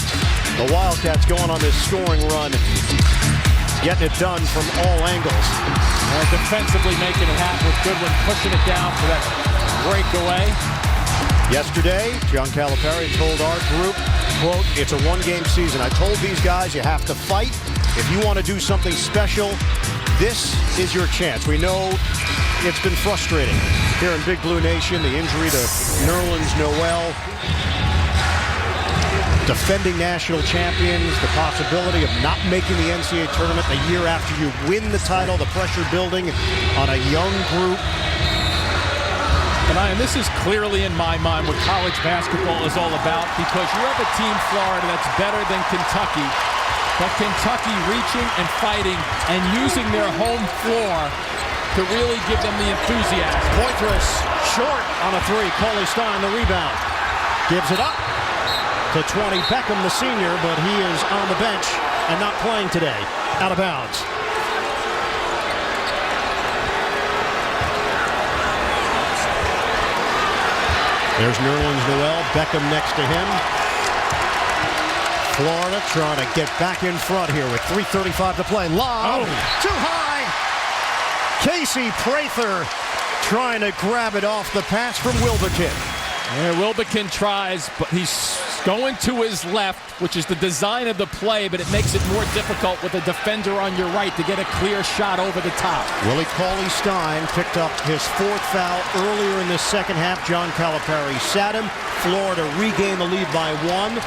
the Wildcats going on this scoring run. Getting it done from all angles. And defensively making it happen with Goodwin pushing it down for that breakaway. Yesterday, John Calipari told our group, quote, it's a one-game season. I told these guys you have to fight. If you want to do something special, this is your chance. We know it's been frustrating here in Big Blue Nation. The injury to Nerlens Noel. Defending national champions, the possibility of not making the NCAA tournament the year after you win the title, the pressure building on a young group. And this is clearly in my mind what college basketball is all about, because you have a team, Florida, that's better than Kentucky. But Kentucky reaching and fighting and using their home floor to really give them the enthusiasm. Poitras short on a 3. Cauley Stein the rebound. Gives it up to 20. Beckham the senior, but he is on the bench and not playing today. Out of bounds. There's Nerlens Noel, Beckham next to him. Florida trying to get back in front here with 3:35 to play. Lob, too high. Casey Prather trying to grab it off the pass from Wilbekin. Yeah, Wilbekin tries, but he's going to his left, which is the design of the play, but it makes it more difficult with a defender on your right to get a clear shot over the top. Willie Cauley-Stein picked up his 4th foul earlier in the second half. John Calipari sat him. Florida regained the lead by 1.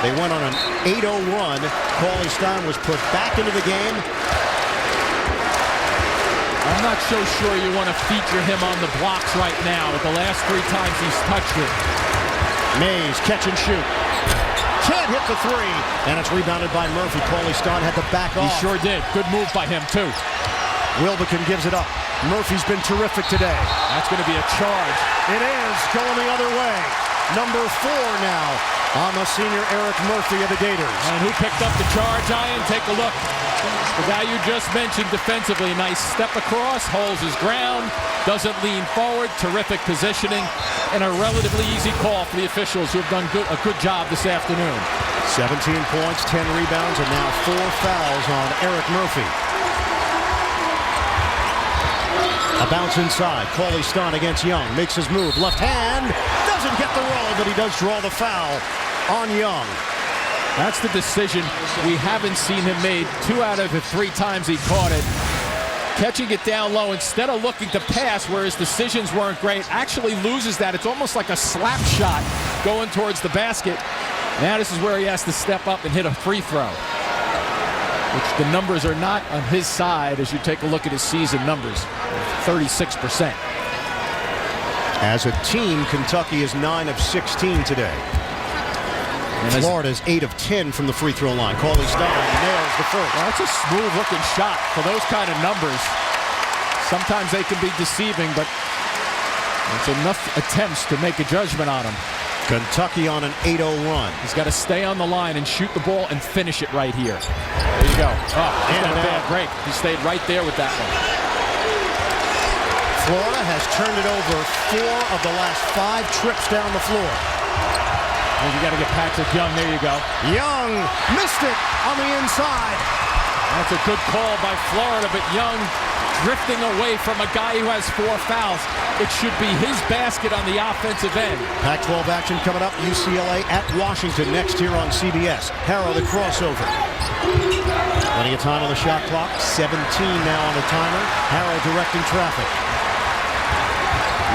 They went on an 8-0 run. Cauley-Stein was put back into the game. I'm not so sure you want to feature him on the blocks right now. With the last 3 times he's touched it. Mays, catch and shoot. Can't hit the 3. And it's rebounded by Murphy. Cauley-Stein had to back off. He sure did. Good move by him, too. Wilbekin gives it up. Murphy's been terrific today. That's going to be a charge. It is going the other way. Number 4 now on the senior Eric Murphy of the Gators. And who picked up the charge, Ian? Take a look. The guy you just mentioned defensively. Nice step across, holds his ground, doesn't lean forward. Terrific positioning, and a relatively easy call for the officials who have done a good job this afternoon. 17 points, 10 rebounds, and now 4 fouls on Eric Murphy. A bounce inside. Cauley-Stein against Young. Makes his move. Left hand. Doesn't get the roll, but he does draw the foul on Young. That's the decision we haven't seen him made 2 out of the 3 times he caught it. Catching it down low instead of looking to pass where his decisions weren't great. Actually loses that. It's almost like a slap shot going towards the basket. Now this is where he has to step up and hit a free throw, which the numbers are not on his side as you take a look at his season numbers. 36%. As a team, Kentucky is 9 of 16 today. Florida's 8 of 10 from the free throw line. Cauley-Stein nails the first. Well, that's a smooth-looking shot for those kind of numbers. Sometimes they can be deceiving, but it's enough attempts to make a judgment on him. Kentucky on an 8-0 run. He's got to stay on the line and shoot the ball and finish it right here. There you go. Oh, he's got a bad break. He stayed right there with that one. Florida has turned it over 4 of the last 5 trips down the floor. And you got to get Patrick Young. There you go. Young missed it on the inside. That's a good call by Florida, but Young drifting away from a guy who has 4 fouls. It should be his basket on the offensive end. Pac-12 action coming up. UCLA at Washington next here on CBS. Harrow the crossover. Plenty of time on the shot clock. 17 now on the timer. Harrow directing traffic.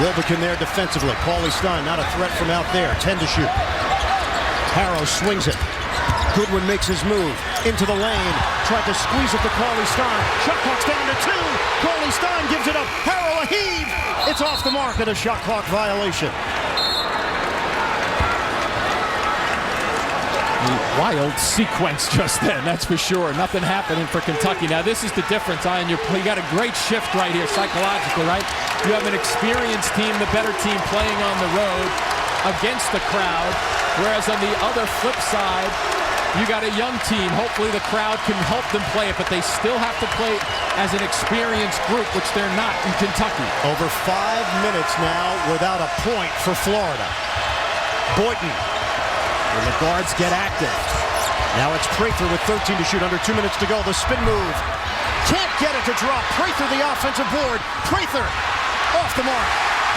Wilbekin there defensively. Cauley-Stein not a threat from out there. 10 to shoot. Harrow swings it. Goodwin makes his move into the lane. Tried to squeeze it to Cauley-Stein. Shot clock's down to 2. Cauley-Stein gives it up. Harrow a heave. It's off the mark and a shot clock violation. Wild sequence just then, that's for sure. Nothing happening for Kentucky. Now this is the difference, Ian. You got a great shift right here psychologically, right? You have an experienced team, the better team playing on the road against the crowd, whereas on the other flip side, you got a young team. Hopefully the crowd can help them play it, but they still have to play as an experienced group, which they're not in Kentucky. Over 5 minutes now without a point for Florida. Boynton. And the guards get active. Now it's Prather with 13 to shoot, under 2 minutes to go. The spin move. Can't get it to drop. Prather the offensive board. Prather off the mark.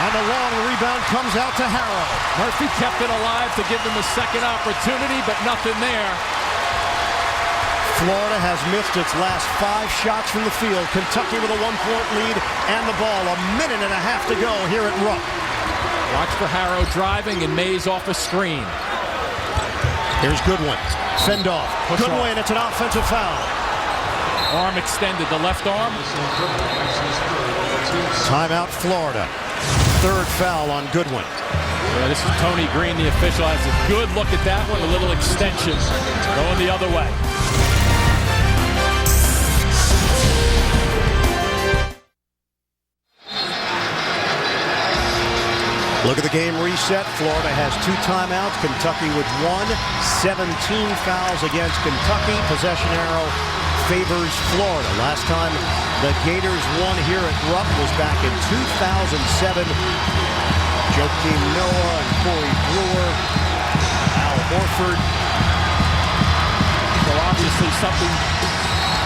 And the long rebound comes out to Harrow. Murphy kept it alive to give them a second opportunity, but nothing there. Florida has missed its last 5 shots from the field. Kentucky with a 1-point lead and the ball. 1.5 minutes to go here at Rupp. Watch for Harrow driving and Mays off a screen. Here's Goodwin. Send off. Goodwin, it's an offensive foul. Arm extended, the left arm. Timeout, Florida. 3rd foul on Goodwin. Yeah, this is Tony Green, the official. Has a good look at that one. A little extension going the other way. Look at the game reset. Florida has 2 timeouts. Kentucky with 1. 17 fouls against Kentucky. Possession arrow favors Florida. Last time the Gators won here at Rupp was back in 2007. Joakim Noah and Corey Brewer, Al Horford. So obviously something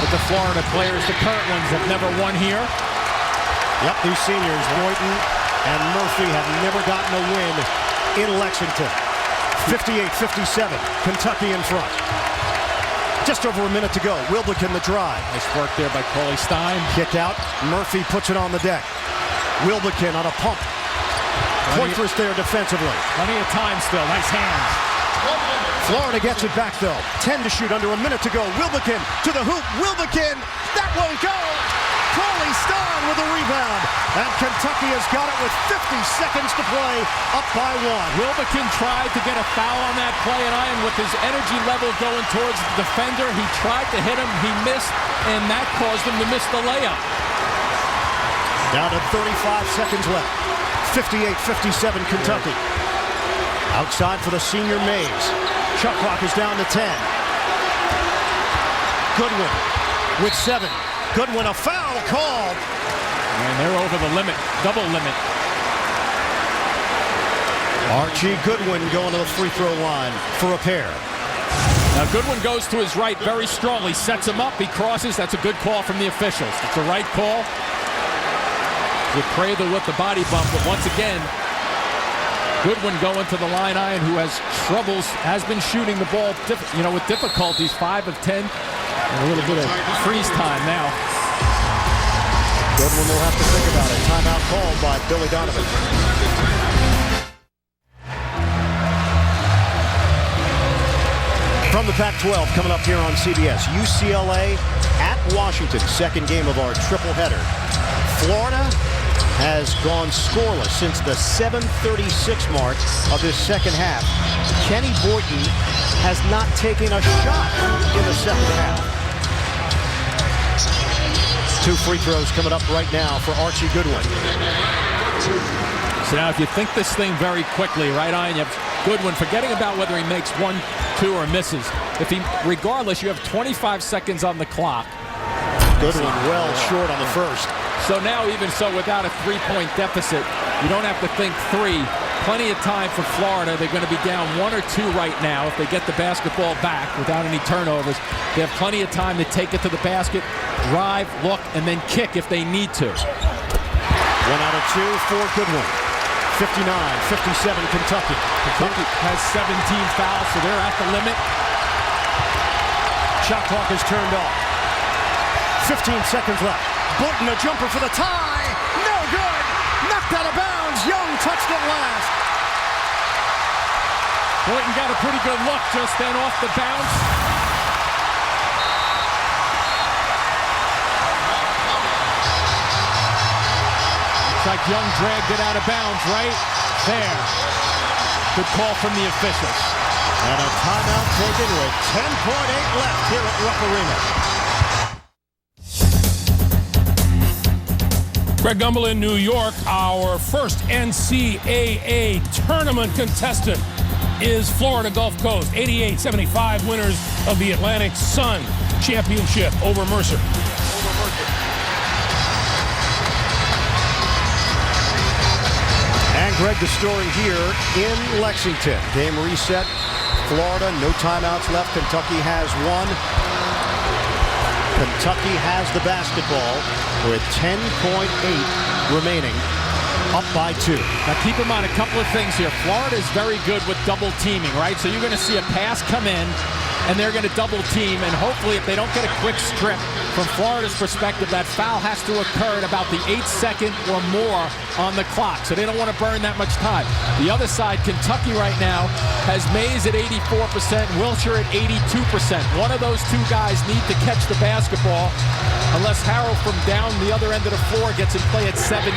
that the Florida players, the current ones, have never won here. Yep, these seniors, Boynton and Murphy, have never gotten a win in Lexington. 58-57, Kentucky in front. Just over a minute to go. Wilbekin the drive. Nice work there by Cauley Stein. Kick out. Murphy puts it on the deck. Wilbekin on a pump. Poitras there defensively. Plenty of time still. Nice hands. Florida gets it back though. 10 to shoot, under a minute to go. Wilbekin to the hoop. Wilbekin, that won't go. Cauley Stein with a rebound. And Kentucky has got it with 50 seconds to play, up by 1. Wilbekin tried to get a foul on that play, and Ian, with his energy level going towards the defender, he tried to hit him, he missed, and that caused him to miss the layup. Down to 35 seconds left. 58-57 Kentucky. Outside for the senior Mays. Shot clock is down to 10. Goodwin with 7. Goodwin, a foul called. And they're over the limit, double limit. Archie Goodwin going to the free throw line for a pair. Now Goodwin goes to his right very strongly, sets him up, he crosses. That's a good call from the officials. It's the right call. With Prather with the body bump, but once again, Goodwin going to the line, Ian, who has troubles, has been shooting the ball, with difficulties, 5 of 10. And a little bit of freeze time now. Goodwin will have to think about it. Timeout called by Billy Donovan. From the Pac-12 coming up here on CBS. UCLA at Washington. Second game of our triple header. Florida has gone scoreless since the 7:36 mark of this second half. Kenny Boynton has not taken a shot in the second half. 2 free throws coming up right now for Archie Goodwin. So now if you think this thing very quickly, right, Ian, you have Goodwin, forgetting about whether he makes 1, 2, or misses. Regardless, you have 25 seconds on the clock. Goodwin well short on the first. So now, even so, without a 3-point deficit, you don't have to think 3. Plenty of time for Florida. They're going to be down 1 or 2 right now if they get the basketball back without any turnovers. They have plenty of time to take it to the basket, drive, look, and then kick if they need to. 1 out of 2 for Goodwin. 59-57 Kentucky. Kentucky has 17 fouls, so they're at the limit. Shot clock is turned off. 15 seconds left. Boynton, a jumper for the tie. No good. Knocked out of bounds. Young touched it last. Boynton got a pretty good look just then off the bounce. Looks like Young dragged it out of bounds right there. Good call from the officials. And a timeout taken with 10.8 left here at Rupp Arena. Greg Gumbel in New York. Our first NCAA tournament contestant is Florida Gulf Coast. 88-75 winners of the Atlantic Sun Championship over Mercer. And Greg, the story here in Lexington. Game reset. Florida, no timeouts left. Kentucky has 1. Kentucky has the basketball with 10.8 remaining, up by 2. Now keep in mind a couple of things here. Florida is very good with double teaming, right? So you're going to see a pass come in, and they're going to double team, and hopefully if they don't get a quick strip, from Florida's perspective, that foul has to occur at about the 8th second or more on the clock. So they don't want to burn that much time. The other side, Kentucky right now, has Mays at 84%, Wilshire at 82%. One of those 2 guys need to catch the basketball, unless Harrell from down the other end of the floor gets in play at 70%.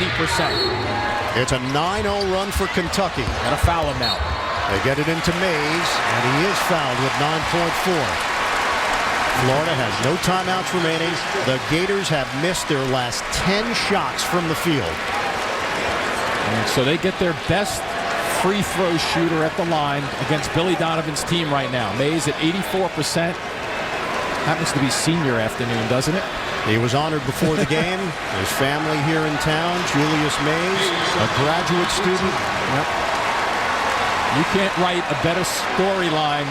It's a 9-0 run for Kentucky. Gotta foul him now. They get it into Mays, and he is fouled with 9.4. Florida has no timeouts remaining. The Gators have missed their last 10 shots from the field. And so they get their best free throw shooter at the line against Billy Donovan's team right now. Mays at 84%. Happens to be senior afternoon, doesn't it? He was honored before the game. His family here in town. Julius Mays, a graduate student. Yep. You can't write a better storyline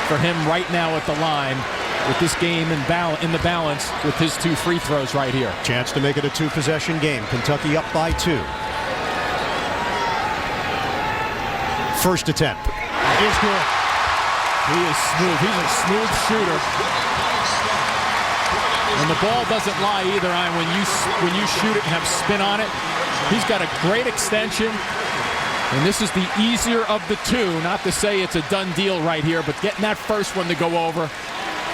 for him right now at the line with this game in the balance with his 2 free throws right here. Chance to make it a 2-possession game. Kentucky up by 2. First attempt is good. He is smooth. He's a smooth shooter. And the ball doesn't lie either, Ian, when you shoot it and have spin on it. He's got a great extension. And this is the easier of the 2. Not to say it's a done deal right here, but getting that first one to go over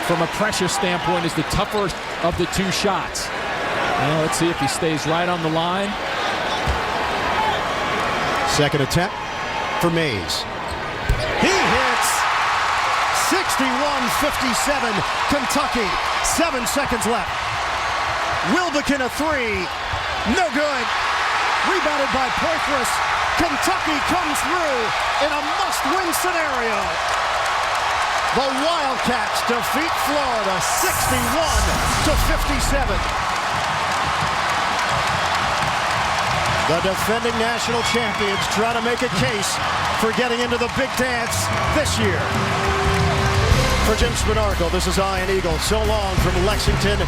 from a pressure standpoint is the tougher of the 2 shots. Well, let's see if he stays right on the line. Second attempt for Mays. He hits 61-57. Kentucky. 7 seconds left. Wilbekin a 3. No good. Rebounded by Poitras. Kentucky comes through in a must-win scenario. The Wildcats defeat Florida 61-57. The defending national champions try to make a case for getting into the big dance this year. For Jim Spanarkel, this is Ian Eagle. So long from Lexington.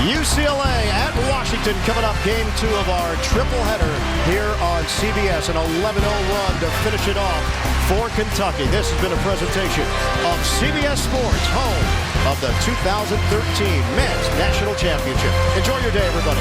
UCLA at Washington coming up, game 2 of our triple header here on CBS. An 11-0 run to finish it off for Kentucky. This has been a presentation of CBS Sports, home of the 2013 Men's National Championship. Enjoy your day, everybody.